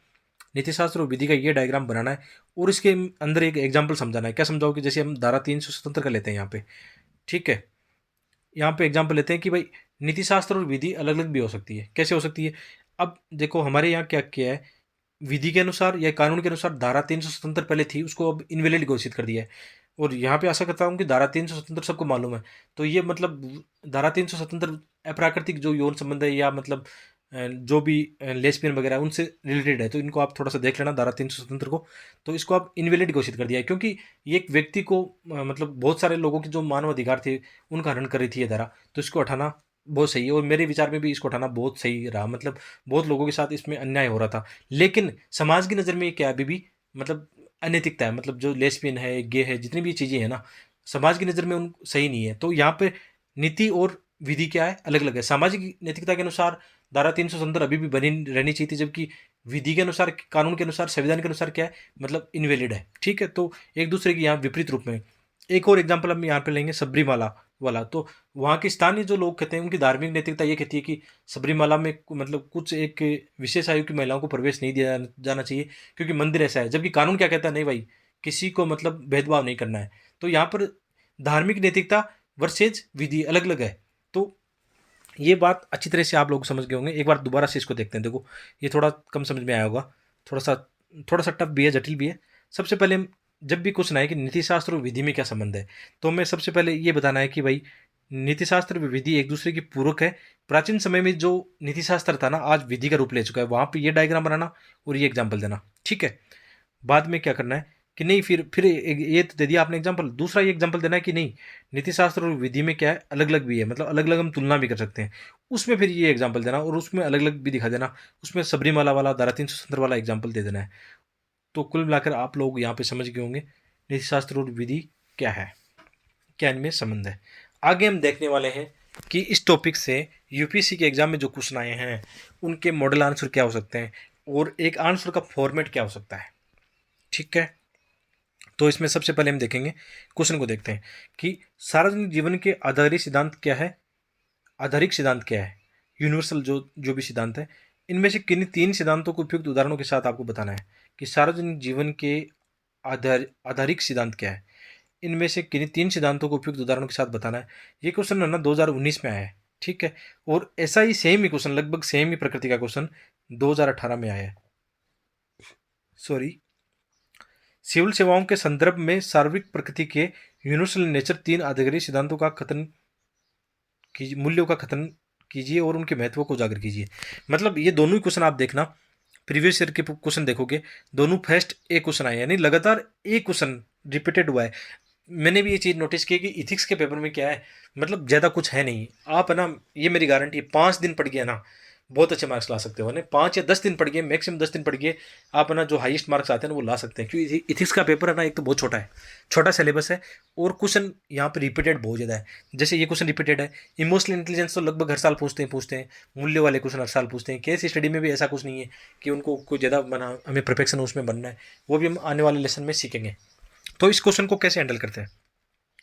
Speaker 1: नीति शास्त्र और विधि का ये डायग्राम बनाना है, और इसके अंदर एक एग्जाम्पल समझाना है। क्या समझाओ कि जैसे हम धारा 300 स्वतंत्र का लेते हैं यहाँ पे, ठीक है। यहाँ पे एग्जाम्पल लेते हैं कि भाई नीति शास्त्र और विधि अलग अलग भी हो सकती है, कैसे हो सकती है। अब देखो हमारे यहाँ क्या किया है, विधि के अनुसार या कानून के अनुसार धारा 300 स्वतंत्र पहले थी, उसको अब इनवैलिड घोषित कर दिया है। और यहाँ पे आशा करता हूँ कि धारा 377 सबको मालूम है। तो ये मतलब धारा 377 अप्राकृतिक जो यौन संबंध है या मतलब जो भी लेस्बियन वगैरह है उनसे रिलेटेड है, तो इनको आप थोड़ा सा देख लेना धारा 377 को। तो इसको आप इनवैलिड घोषित कर दिया है, क्योंकि ये एक व्यक्ति को मतलब बहुत सारे लोगों के जो मानव अधिकार थे उनका हनन कर रही थी ये धारा। तो इसको हटाना बहुत सही है, और मेरे विचार में भी इसको हटाना बहुत सही रहा। मतलब बहुत लोगों के साथ इसमें अन्याय हो रहा था, लेकिन समाज की नज़र में ये क्या है, अभी भी मतलब अनैतिकता है। मतलब जो लेस्बियन है, गे है, जितनी भी चीज़ें हैं ना, समाज की नज़र में उन सही नहीं है। तो यहाँ पे नीति और विधि क्या है, अलग अलग है। सामाजिक नैतिकता के अनुसार धारा 370 अभी भी बनी रहनी चाहिए थी, जबकि विधि के अनुसार, कानून के अनुसार, संविधान के अनुसार क्या है, मतलब इनवैलिड है। ठीक है, तो एक दूसरे की यहाँ विपरीत रूप में। एक और एग्जाम्पल हम यहाँ पे लेंगे, सबरीमाला वाला। तो वहाँ के स्थानीय जो लोग कहते हैं, उनकी धार्मिक नैतिकता ये कहती है कि सबरीमाला में मतलब कुछ एक विशेष आयु की महिलाओं को प्रवेश नहीं दिया जाना चाहिए, क्योंकि मंदिर ऐसा है। जबकि कानून क्या कहता है, नहीं भाई, किसी को मतलब भेदभाव नहीं करना है। तो यहाँ पर धार्मिक नैतिकता वर्सेज विधि अलग अलग है। तो ये बात अच्छी तरह से आप लोग समझ गए होंगे। एक बार दोबारा से इसको देखते हैं। देखो, ये थोड़ा कम समझ में आया होगा, थोड़ा सा टफ भी है, जटिल भी है। सबसे पहले जब भी क्वेश्चन आए कि नीति शास्त्र और विधि में क्या संबंध है, तो हमें सबसे पहले ये बताना है कि भाई नीति शास्त्र और विधि एक दूसरे की पूरक है। प्राचीन समय में जो नीति शास्त्र था ना, आज विधि का रूप ले चुका है। वहाँ पे ये डायग्राम बनाना और ये एग्जाम्पल देना, ठीक है। बाद में क्या करना है कि नहीं, फिर ये तो दे दिया आपने एग्जाम्पल, दूसरा ये एग्जाम्पल देना है कि नहीं, नीति शास्त्र और विधि में क्या है, अलग अलग भी है, मतलब अलग अलग हम तुलना भी कर सकते हैं। उसमें फिर ये एग्जाम्पल देना और उसमें अलग अलग भी दिखा देना। उसमें सबरीमाला वाला, धारा 370 वाला एग्जाम्पल दे देना है। तो कुल मिलाकर आप लोग यहाँ पे समझ गए होंगे नीति शास्त्र और विधि क्या है, क्या इनमें संबंध है। आगे हम देखने वाले हैं कि इस टॉपिक से यूपीएससी के एग्जाम में जो क्वेश्चन आए हैं उनके मॉडल आंसर क्या हो सकते हैं और एक आंसर का फॉर्मेट क्या हो सकता है, ठीक है। तो इसमें सबसे पहले हम देखेंगे, क्वेश्चन को देखते हैं कि सार्वजनिक जीवन के आधारित सिद्धांत क्या है, आधारिक सिद्धांत क्या है, यूनिवर्सल जो जो भी सिद्धांत है, इनमें से किन तीन सिद्धांतों को उपयुक्त उदाहरणों के साथ आपको बताना है कि सार्वजनिक जीवन के आधारिक सिद्धांत क्या है। इनमें से किन तीन सिद्धांतों को उपयुक्त उदाहरणों के साथ बताना है। ये क्वेश्चन है ना 2019 में आया है, ठीक है। और ऐसा ही सेम ही क्वेश्चन, लगभग सेम ही प्रकृति का क्वेश्चन 2018 में आया है। सॉरी, सिविल सेवाओं के संदर्भ में सार्वत्रिक प्रकृति के यूनिवर्सल नेचर तीन आधिकारिक सिद्धांतों का कथन कीजिए, मूल्यों का कथन कीजिए और उनके महत्व को उजागर कीजिए। मतलब ये दोनों ही क्वेश्चन आप देखना, प्रीवियस ईयर के क्वेश्चन देखोगे, दोनों फर्स्ट एक क्वेश्चन आए, यानी लगातार एक क्वेश्चन रिपीटेड हुआ है। मैंने भी ये चीज़ नोटिस की कि इथिक्स के पेपर में क्या है, मतलब ज़्यादा कुछ है नहीं। आप है ना, ये मेरी गारंटी है, 5 दिन पढ़ गया ना, बहुत अच्छे मार्क्स ला सकते हो ना। 5 या 10 दिन पढ़ गए, मैक्सिमम 10 दिन पढ़ गए, आप है ना जो हाईएस्ट मार्क्स आते हैं ना वो ला सकते हैं। क्योंकि इथिक्स का पेपर है ना, एक तो बहुत छोटा है, छोटा सिलेबस है, और क्वेश्चन यहाँ पे रिपीटेड बहुत ज़्यादा है। जैसे ये क्वेश्चन रिपीटेड है। इमोशनल इंटेलिजेंस तो लगभग हर साल पूछते हैं। मूल्य वाले क्वेश्चन हर साल पूछते हैं। केस स्टडी में भी ऐसा कुछ नहीं है कि उनको कोई ज़्यादा बना, हमें परफेक्शन उसमें बनना है, वो भी हम आने वाले लेसन में सीखेंगे। तो इस क्वेश्चन को कैसे हैंडल करते हैं,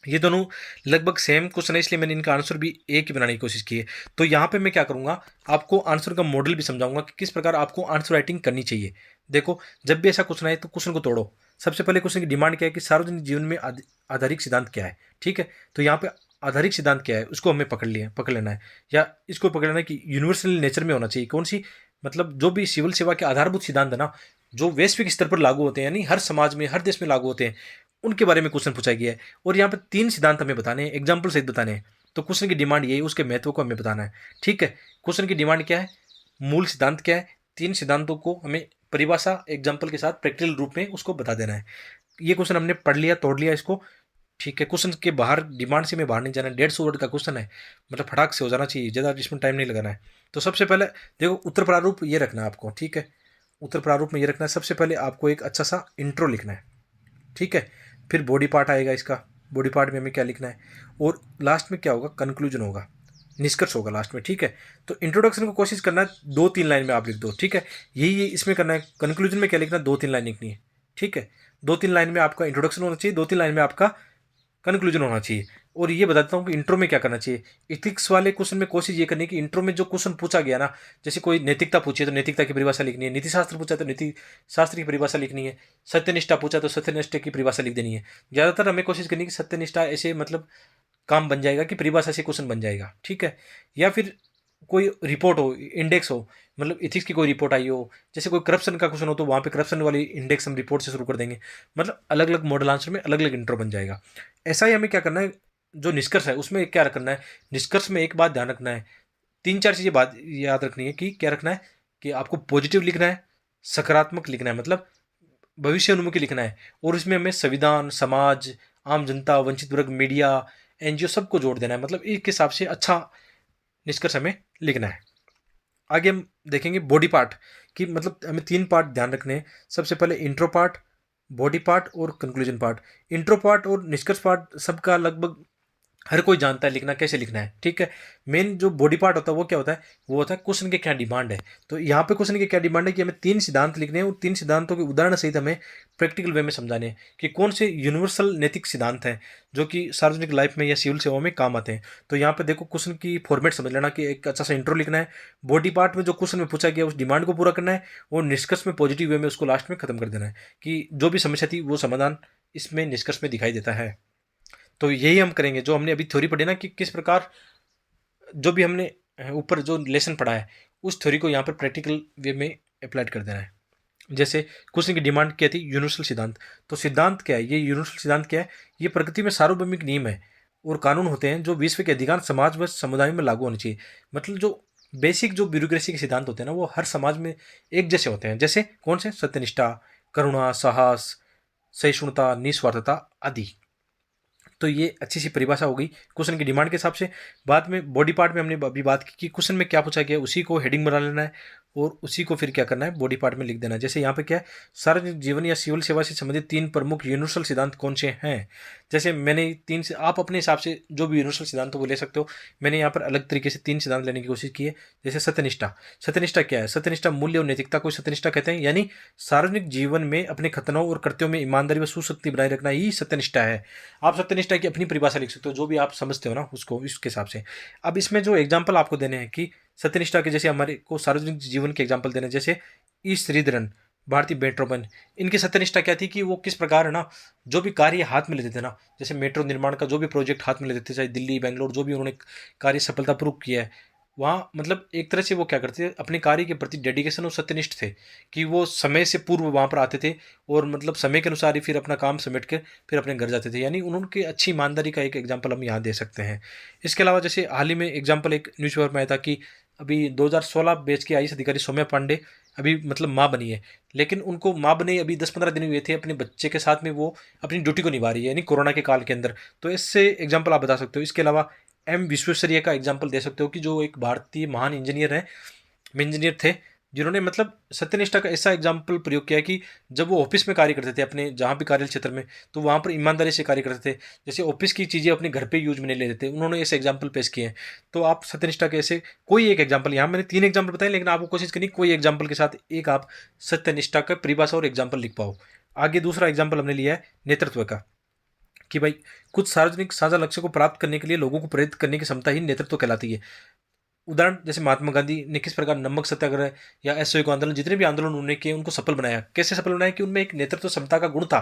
Speaker 1: ये दोनों लगभग सेम क्वेश्चन है, इसलिए मैंने इनका आंसर भी एक ही बनाने की कोशिश की है। तो यहाँ पे मैं क्या करूँगा, आपको आंसर का मॉडल भी समझाऊंगा कि किस प्रकार आपको आंसर राइटिंग करनी चाहिए। देखो, जब भी ऐसा क्वेश्चन आए तो क्वेश्चन को तोड़ो। सबसे पहले क्वेश्चन की डिमांड क्या है कि सार्वजनिक जीवन में आधारिक सिद्धांत क्या है, ठीक है। तो यहाँ पे आधारिक सिद्धांत क्या है उसको हमें पकड़ लेना है, या इसको पकड़ लेना है कि यूनिवर्सल नेचर में होना चाहिए। कौन सी, मतलब जो भी सिविल सेवा के आधारभूत सिद्धांत है ना, जो वैश्विक स्तर पर लागू होते हैं, यानी हर समाज में, हर देश में लागू होते हैं, उनके बारे में क्वेश्चन पूछा गया है। और यहाँ पे 3 सिद्धांत हमें बताने हैं, एग्जाम्पल सहित बताने हैं। तो क्वेश्चन की डिमांड यही, उसके महत्व को हमें बताना है, ठीक है। क्वेश्चन की डिमांड क्या है, मूल सिद्धांत क्या है, 3 सिद्धांतों को हमें परिभाषा एग्जाम्पल के साथ प्रैक्टिकल रूप में उसको बता देना है। ये क्वेश्चन हमने पढ़ लिया, तोड़ लिया इसको, ठीक है। क्वेश्चन के बाहर, डिमांड से में बाहर नहीं जाना है। 150 वर्ड का क्वेश्चन है, मतलब फटाक से हो जाना चाहिए, ज़्यादा इसमें टाइम नहीं लगाना है। तो सबसे पहले देखो, उत्तर प्रारूप ये रखना है आपको, ठीक है। उत्तर प्रारूप में ये रखना है, सबसे पहले आपको एक अच्छा सा इंट्रो लिखना है, ठीक है। फिर बॉडी पार्ट आएगा इसका, बॉडी पार्ट में हमें क्या लिखना है, और लास्ट में क्या होगा, कंक्लूजन होगा, निष्कर्ष होगा लास्ट में, ठीक है। तो इंट्रोडक्शन को कोशिश करना है 2-3 लाइन में आप लिख दो, ठीक है। यही इसमें करना है। कंक्लूजन में क्या लिखना है, 2-3 लाइन लिखनी है, ठीक है। 2-3 लाइन में आपका इंट्रोडक्शन होना चाहिए, 2-3 लाइन में आपका कंक्लूजन होना चाहिए। और ये बताता हूँ कि इंट्रो में क्या करना चाहिए। इथिक्स वाले क्वेश्चन में कोशिश ये करनी है कि इंट्रो में जो क्वेश्चन पूछा गया ना, जैसे कोई नैतिकता पूछी है तो नैतिकता की परिभाषा लिखनी है, नीति शास्त्र पूछा तो नीति शास्त्र की परिभाषा लिखनी है, सत्यनिष्ठा पूछा तो सत्यनिष्ठा की परिभाषा लिख देनी है। ज़्यादातर हमें कोशिश करनी है कि सत्यनिष्ठा ऐसे मतलब काम बन जाएगा कि परिभाषा से क्वेश्चन बन जाएगा, ठीक है। या फिर कोई रिपोर्ट हो, इंडेक्स हो, मतलब एथिक्स की कोई रिपोर्ट आई हो, जैसे कोई करप्शन का क्वेश्चन हो तो वहाँ पे करप्शन वाली इंडेक्स हम रिपोर्ट से शुरू कर देंगे। मतलब अलग अलग मॉडल आंसर में अलग अलग इंट्रो बन जाएगा। ऐसा ही हमें क्या करना है, जो निष्कर्ष है उसमें क्या रखना है, निष्कर्ष में एक बात ध्यान रखना है, तीन चार चीज़ें बात याद रखनी है कि क्या रखना है, कि आपको पॉजिटिव लिखना है, सकारात्मक लिखना है, मतलब भविष्य उन्मुखी लिखना है, और इसमें हमें संविधान, समाज, आम जनता, वंचित वर्ग, मीडिया, एनजीओ सबको जोड़ देना है। मतलब एक हिसाब से अच्छा निष्कर्ष हमें लिखना है। आगे हम देखेंगे बॉडी पार्ट कि मतलब हमें तीन पार्ट ध्यान रखने हैं। सबसे पहले इंट्रो पार्ट, बॉडी पार्ट और कंक्लूजन पार्ट। इंट्रो पार्ट और निष्कर्ष पार्ट सबका लगभग हर कोई जानता है लिखना कैसे लिखना है, ठीक है। मेन जो बॉडी पार्ट होता है वो क्या होता है, वो होता है क्वेश्चन के क्या डिमांड है। तो यहाँ पे क्वेश्चन की क्या डिमांड है कि हमें तीन सिद्धांत लिखने हैं, और तीन सिद्धांतों के उदाहरण सहित हमें प्रैक्टिकल वे में समझाने हैं कि कौन से यूनिवर्सल नैतिक सिद्धांत हैं जो कि सार्वजनिक लाइफ में या सिविल सेवा में काम आते हैं। तो यहाँ पे देखो क्वेश्चन की फॉर्मेट समझ लेना कि एक अच्छा सा इंट्रो लिखना है, बॉडी पार्ट में जो क्वेश्चन में पूछा गया उस डिमांड को पूरा करना है, और निष्कर्ष में पॉजिटिव वे में उसको लास्ट में खत्म कर देना है कि जो भी समस्या थी वो समाधान इसमें निष्कर्ष में दिखाई देता है। तो यही हम करेंगे, जो हमने अभी थ्योरी पढ़ी ना कि किस प्रकार जो भी हमने ऊपर जो लेसन पढ़ा है उस थ्योरी को यहाँ पर प्रैक्टिकल वे में अप्लाइड कर देना है। जैसे क्वेश्चन की डिमांड क्या थी, यूनिवर्सल सिद्धांत। तो सिद्धांत क्या है, ये यूनिवर्सल सिद्धांत क्या है, ये प्रकृति में सार्वभौमिक नियम है और कानून होते हैं जो विश्व के अधिकांश समाज व समुदाय में लागू होने चाहिए। मतलब जो बेसिक जो ब्यूरोक्रेसी के सिद्धांत होते हैं ना वो हर समाज में एक जैसे होते हैं। जैसे कौन से, सत्यनिष्ठा, करुणा, साहस, सहिष्णुता, निस्वार्थता आदि। तो ये अच्छी सी परिभाषा हो गई क्वेश्चन की डिमांड के हिसाब से। बाद में बॉडी पार्ट में हमने अभी बात की कि क्वेश्चन में क्या पूछा गया उसी को हेडिंग बना लेना है, और उसी को फिर क्या करना है, बॉडी पार्ट में लिख देना है। जैसे यहाँ पे क्या है, सार्वजनिक जीवन या सिविल सेवा से संबंधित तीन प्रमुख यूनिवर्सल सिद्धांत कौन से हैं। जैसे मैंने तीन से, आप अपने हिसाब से जो भी यूनिवर्सल सिद्धांत हो वो ले सकते हो। मैंने यहाँ पर अलग तरीके से तीन सिद्धांत लेने की कोशिश की है। जैसे सत्यनिष्ठा। सत्यनिष्ठा क्या है, सत्यनिष्ठा मूल्य और नैतिकता को सत्यनिष्ठा कहते हैं, यानी सार्वजनिक जीवन में अपने खतनों और कृत्यों में ईमानदारी व सुशक्ति बनाए रखना ही सत्यनिष्ठा है। आप सत्यनिष्ठा की अपनी परिभाषा लिख सकते हो, जो भी आप समझते हो ना उसको, इसके हिसाब से। अब इसमें जो एग्जाम्पल आपको देने हैं कि सत्यनिष्ठा के, जैसे हमारे को सार्वजनिक जीवन के एग्जाम्पल देने हैं, जैसे ई श्रीधरन, भारतीय मेट्रोमैन। इनकी सत्यनिष्ठा क्या थी कि वो किस प्रकार है ना, जो भी कार्य हाथ में लेते थे ना, जैसे मेट्रो निर्माण का जो भी प्रोजेक्ट हाथ में लेते थे, चाहे दिल्ली, बेंगलोर, जो भी उन्होंने कार्य सफलतापूर्वक किया है, वहाँ मतलब एक तरह से वो क्या करते थे, अपने कार्य के प्रति डेडिकेशन और सत्यनिष्ठ थे कि वो समय से पूर्व वहाँ पर आते थे, और मतलब समय के अनुसार ही फिर अपना काम समेट के फिर अपने घर जाते थे। यानी उनकी अच्छी ईमानदारी का एक एग्जाम्पल हम यहाँ दे सकते हैं। इसके अलावा जैसे हाल ही में एग्जाम्पल एक न्यूज़पेपर में आया था कि अभी 2016 बैच के आईएएस अधिकारी सौम्या पांडे अभी मतलब माँ बनी है, लेकिन उनको माँ बने अभी 10-15 दिन हुए थे, अपने बच्चे के साथ में वो अपनी ड्यूटी को निभा रही है, यानी कोरोना के काल के अंदर। तो इससे एग्जाम्पल आप बता सकते हो। इसके अलावा एम विश्वेश्वरैया का एग्जाम्पल दे सकते हो कि जो एक भारतीय महान इंजीनियर है, इंजीनियर थे, जिन्होंने मतलब सत्यनिष्ठा का ऐसा एग्जाम्पल प्रयोग किया कि जब वो ऑफिस में कार्य करते थे अपने जहाँ भी कार्य क्षेत्र में, तो वहाँ पर ईमानदारी से कार्य करते थे। जैसे ऑफिस की चीज़ें अपने घर पे यूज में नहीं लेते थे, उन्होंने ऐसे एग्जाम्पल पेश किए हैं। तो आप सत्यनिष्ठा के ऐसे कोई एक एग्जाम्पल, यहाँ मैंने तीन एग्जाम्पल बताए, लेकिन आपको कोशिश करनी कोई एग्जाम्पल के साथ एक आप सत्यनिष्ठा का परिभाषा और एग्जाम्पल लिख पाओ। आगे दूसरा एग्जाम्पल हमने लिया है नेतृत्व का, कि भाई कुछ सार्वजनिक साझा लक्ष्य को प्राप्त करने के लिए लोगों को प्रेरित करने की क्षमता ही नेतृत्व कहलाती है। उदाहरण जैसे महात्मा गांधी ने किस प्रकार नमक सत्याग्रह या असहयोग आंदोलन, जितने भी आंदोलन उन्होंने किए उनको सफल बनाया। कैसे सफल बनाया, कि उनमें एक नेतृत्व क्षमता का गुण था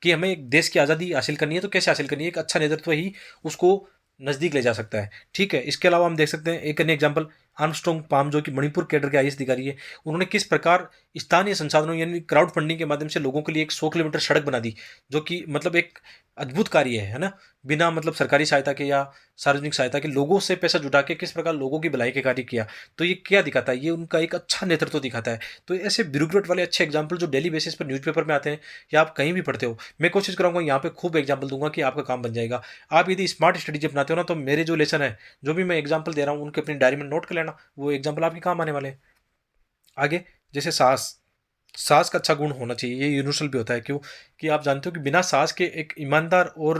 Speaker 1: कि हमें एक देश की आज़ादी हासिल करनी है तो कैसे हासिल करनी है, एक अच्छा नेतृत्व ही उसको नज़दीक ले जा सकता है, ठीक है। इसके अलावा हम देख सकते हैं एक अन्य एग्जाम्पल, आर्मस्ट्रॉन्ग पाम, जो कि मणिपुर कैडर के आईएएस अधिकारी है। उन्होंने किस प्रकार स्थानीय संसाधनों यानी क्राउड फंडिंग के माध्यम से लोगों के लिए एक 100 किलोमीटर सड़क बना दी, जो कि मतलब एक अद्भुत कार्य है ना। बिना मतलब सरकारी सहायता के या सार्वजनिक सहायता के लोगों से पैसा जुटा के किस प्रकार लोगों की भलाई के कार्य किया। तो ये क्या दिखाता है, ये उनका एक अच्छा नेतृत्व दिखाता है। तो ऐसे ब्यूरोक्रेट वाले अच्छे एग्जाम्पल जो डेली बेसिस पर न्यूज़पेपर में आते हैं या आप कहीं भी पढ़ते हो, मैं कोशिश करूँगा यहाँ पे खूब एग्जाम्पल दूंगा कि आपका काम बन जाएगा। आप यदि स्मार्ट स्ट्रेटेजी अपनाते हो ना, तो मेरे जो लेसन है, जो भी मैं एग्जाम्पल दे रहा हूँ, उनके अपनी डायरी में नोट कर लेना, वो एग्जाम्पल आपके काम आने वाले हैं आगे। जैसे साहस, साहस का अच्छा गुण होना चाहिए, ये यूनिवर्सल भी होता है। क्यों, कि आप जानते हो कि बिना साहस के एक ईमानदार और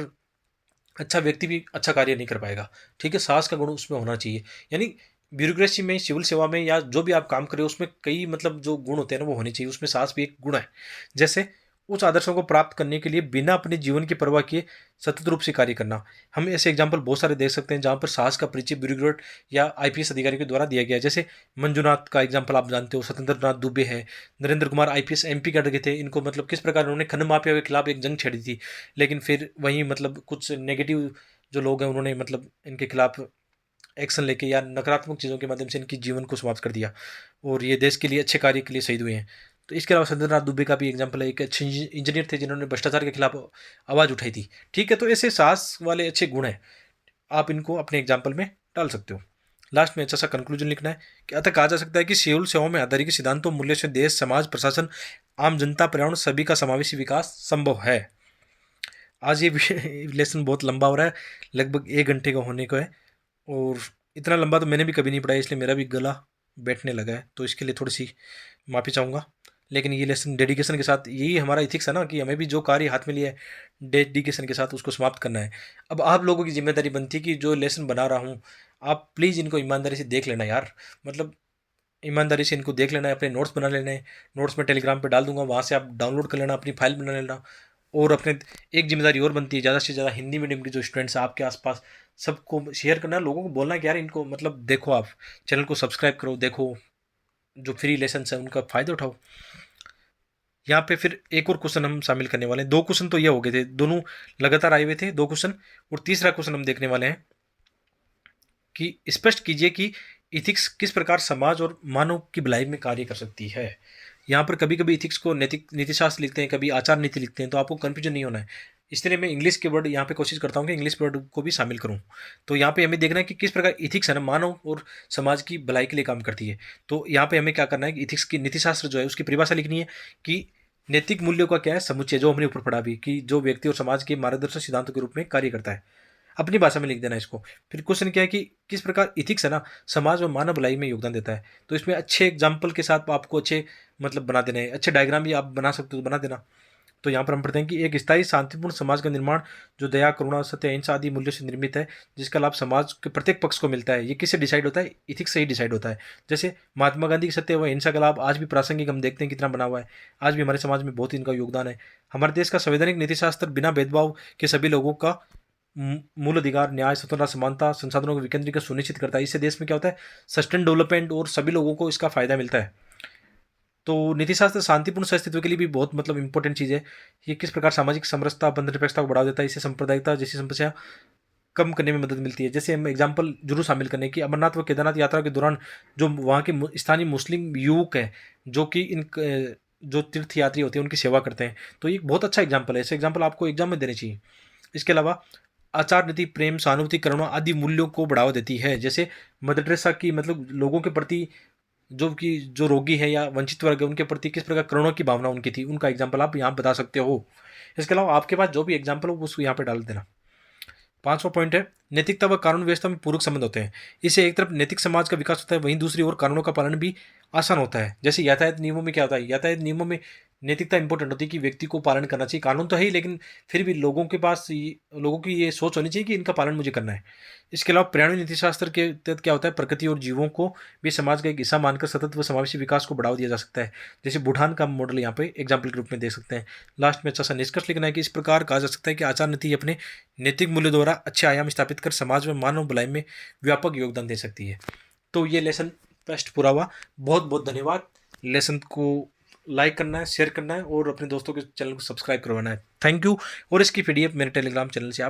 Speaker 1: अच्छा व्यक्ति भी अच्छा कार्य नहीं कर पाएगा, ठीक है। साहस का गुण उसमें होना चाहिए, यानी ब्यूरोक्रेसी में, सिविल सेवा में या जो भी आप काम कर रहे हो उसमें कई मतलब जो गुण होते हैं ना वो होने चाहिए, उसमें साहस भी एक गुण है। जैसे उच्च आदर्शों को प्राप्त करने के लिए बिना अपने जीवन की परवाह किए सतत रूप से कार्य करना। हम ऐसे एग्जाम्पल बहुत सारे देख सकते हैं जहाँ पर साहस का परिचय ब्यूरोक्रेट या आईपीएस अधिकारी के द्वारा दिया गया है। जैसे मंजुनाथ का एग्जाम्पल आप जानते हो, स्वतंत्र नाथ दुबे है, Narendra Kumar IPS MP cadre के थे। इनको मतलब किस प्रकार उन्होंने खनन माफिया के खिलाफ एक जंग छेड़ी थी, लेकिन फिर वहीं मतलब कुछ नेगेटिव जो लोग हैं उन्होंने मतलब इनके खिलाफ एक्शन लेके या नकारात्मक चीज़ों के माध्यम से इनकी जीवन को समाप्त कर दिया और ये देश के लिए अच्छे कार्य के लिए शहीद हुए हैं। तो इसके अलावा सत्येंद्र नाथ दुबे का भी एग्जाम्पल है, एक अच्छे इंजीनियर थे जिन्होंने भ्रष्टाचार के खिलाफ आवाज़ उठाई थी। ठीक है, तो ऐसे साहस वाले अच्छे गुण हैं, आप इनको अपने एग्जाम्पल में डाल सकते हो। लास्ट में अच्छा सा कंक्लूजन लिखना है कि अतः कहा जा सकता है कि सिविल सेवाओं में आधारित सिद्धांतों मूल्य से देश, समाज, प्रशासन, आम जनता, पर्यावरण सभी का समावेशी विकास संभव है। आज ये लेसन बहुत लंबा हो रहा है, लगभग 1 घंटे का होने को है और इतना लंबा तो मैंने भी कभी नहीं पढ़ा, इसलिए मेरा भी गला बैठने लगा है, तो इसके लिए थोड़ी सी माफ़ी चाहूँगा। लेकिन ये लेसन डेडिकेशन के साथ, यही हमारा इथिक्स है ना, कि हमें भी जो कार्य हाथ में लिया है डेडिकेशन के साथ उसको समाप्त करना है। अब आप लोगों की जिम्मेदारी बनती है कि जो लेसन बना रहा हूँ, आप प्लीज़ इनको ईमानदारी से देख लेना यार, मतलब ईमानदारी से इनको देख लेना है, अपने नोट्स बना लेने हैं। नोट्स मैं टेलीग्राम पे डाल दूंगा, वहाँ से आप डाउनलोड कर लेना, अपनी फाइल बना लेना। और अपने एक जिम्मेदारी और बनती है, ज़्यादा से ज़्यादा हिंदी मीडियम के जो स्टूडेंट्स हैं आपके आसपास, सबको शेयर करना, लोगों को बोलना कि यार इनको मतलब देखो, आप चैनल को सब्सक्राइब करो, देखो जो फ्री लेसन है उनका फ़ायदा उठाओ। यहाँ पे फिर एक और क्वेश्चन हम शामिल करने वाले हैं। 2 क्वेश्चन तो ये हो गए थे, दोनों लगातार आए हुए थे 2 क्वेश्चन, और तीसरा क्वेश्चन हम देखने वाले हैं कि स्पष्ट कीजिए कि इथिक्स किस प्रकार समाज और मानव की भलाई में कार्य कर सकती है। यहाँ पर कभी कभी इथिक्स को नैतिक नीतिशास्त्र लिखते हैं, कभी आचार नीति लिखते हैं, तो आपको कन्फ्यूजन नहीं होना है। इसलिए मैं इंग्लिश के वर्ड यहाँ पे कोशिश करता हूँ कि इंग्लिश वर्ड को भी शामिल करूँ। तो यहाँ पे हमें देखना है कि किस प्रकार इथिक्स है ना मानव और समाज की भलाई के लिए काम करती है। तो यहाँ पे हमें क्या करना है कि इथिक्स की नीतिशास्त्र जो है उसकी परिभाषा लिखनी है कि नैतिक मूल्यों का क्या है समुच्चय, जो हमने ऊपर पढ़ा भी, कि जो व्यक्ति और समाज के मार्गदर्शक सिद्धांतों के रूप में कार्य करता है। अपनी भाषा में लिख देना इसको। फिर क्वेश्चन क्या है कि किस प्रकार इथिक्स है ना समाज और मानव भलाई में योगदान देता है। तो इसमें अच्छे एग्जाम्पल के साथ आपको अच्छे मतलब बना देना है, अच्छे डायग्राम भी आप बना सकते हो तो बना देना। तो यहाँ पर हम पढ़ते हैं कि एक स्थायी शांतिपूर्ण समाज का निर्माण जो दया, करुणा, सत्य, अहिंसा आदि मूल्यों से निर्मित है, जिसका लाभ समाज के प्रत्येक पक्ष को मिलता है। ये किससे डिसाइड होता है? इथिक्स से ही डिसाइड होता है। जैसे महात्मा गांधी के सत्य व अहिंसा का लाभ आज भी प्रासंगिक, हम देखते हैं कितना बना हुआ है, आज भी हमारे समाज में बहुत इनका योगदान है। हमारे देश का संवैधानिक नीतिशास्त्र बिना भेदभाव के सभी लोगों का मूल अधिकार, न्याय, स्वतंत्रता, समानता, संसाधनों का विकेंद्रीकरण सुनिश्चित करता है। इससे देश में क्या होता है? सस्टेन डेवलपमेंट और सभी लोगों को इसका फायदा मिलता है। तो नीतिशास्त्र शांतिपूर्ण सहअस्तित्व के लिए भी बहुत मतलब इंपॉर्टेंट चीज़ है। ये किस प्रकार सामाजिक समरसता, बंधुनिरपेक्षता को बढ़ावा देता है, इससे सांप्रदायिकता जैसी समस्या कम करने में मदद मिलती है। जैसे हम एग्जाम्पल जरूर शामिल करने की, अमरनाथ व केदारनाथ यात्रा के दौरान जो वहाँ के स्थानीय मुस्लिम युवक हैं, जो कि इन जो तीर्थ यात्री होते हैं उनकी सेवा करते हैं, तो ये एक बहुत अच्छा एग्जाम्पल है। ऐसे एग्जाम्पल आपको एग्जाम में देने चाहिए। इसके अलावा आचार नीति प्रेम, सहानुभूति, करुणा आदि मूल्यों को बढ़ावा देती है। जैसे मदर टेरेसा की मतलब लोगों के प्रति, जो रोगी है या वंचित वर्ग है उनके प्रति किस प्रकार करुणा की भावना उनकी थी, उनका एग्जाम्पल आप यहाँ बता सकते हो। इसके अलावा आपके पास जो भी एग्जाम्पल हो उसको यहाँ पे डाल देना। 5वां पॉइंट है, नैतिकता व कानून व्यवस्था में पूरक संबंध होते हैं। इससे एक तरफ नैतिक समाज का विकास होता है, वहीं दूसरी ओर कानूनों का पालन भी आसान होता है। जैसे यातायात नियमों में क्या होता है, यातायात नियमों में नैतिकता इंपॉर्टेंट होती है कि व्यक्ति को पालन करना चाहिए। कानून तो है ही, लेकिन फिर भी लोगों के पास लोगों की ये सोच होनी चाहिए कि इनका पालन मुझे करना है। इसके अलावा पर्यावरण नीति शास्त्र के तहत क्या होता है, प्रकृति और जीवों को भी समाज का एक हिस्सा मानकर सतत व समावेशी विकास को बढ़ावा दिया जा सकता है। जैसे भूटान का मॉडल यहाँ पे एग्जाम्पल के रूप में दे सकते हैं। लास्ट में अच्छा सा निष्कर्ष लिखना है कि इस प्रकार कहा जा सकता है कि आचार नीति अपने नैतिक मूल्य द्वारा अच्छे आयाम स्थापित कर समाज में मानव भलाई में व्यापक योगदान दे सकती है। तो ये लेसन बेस्ट पूरा हुआ। बहुत बहुत धन्यवाद। लेसन को लाइक करना है, शेयर करना है और अपने दोस्तों के चैनल को सब्सक्राइब करवाना है। Thank you. और इसकी पीडीएफ मेरे टेलीग्राम चैनल से आप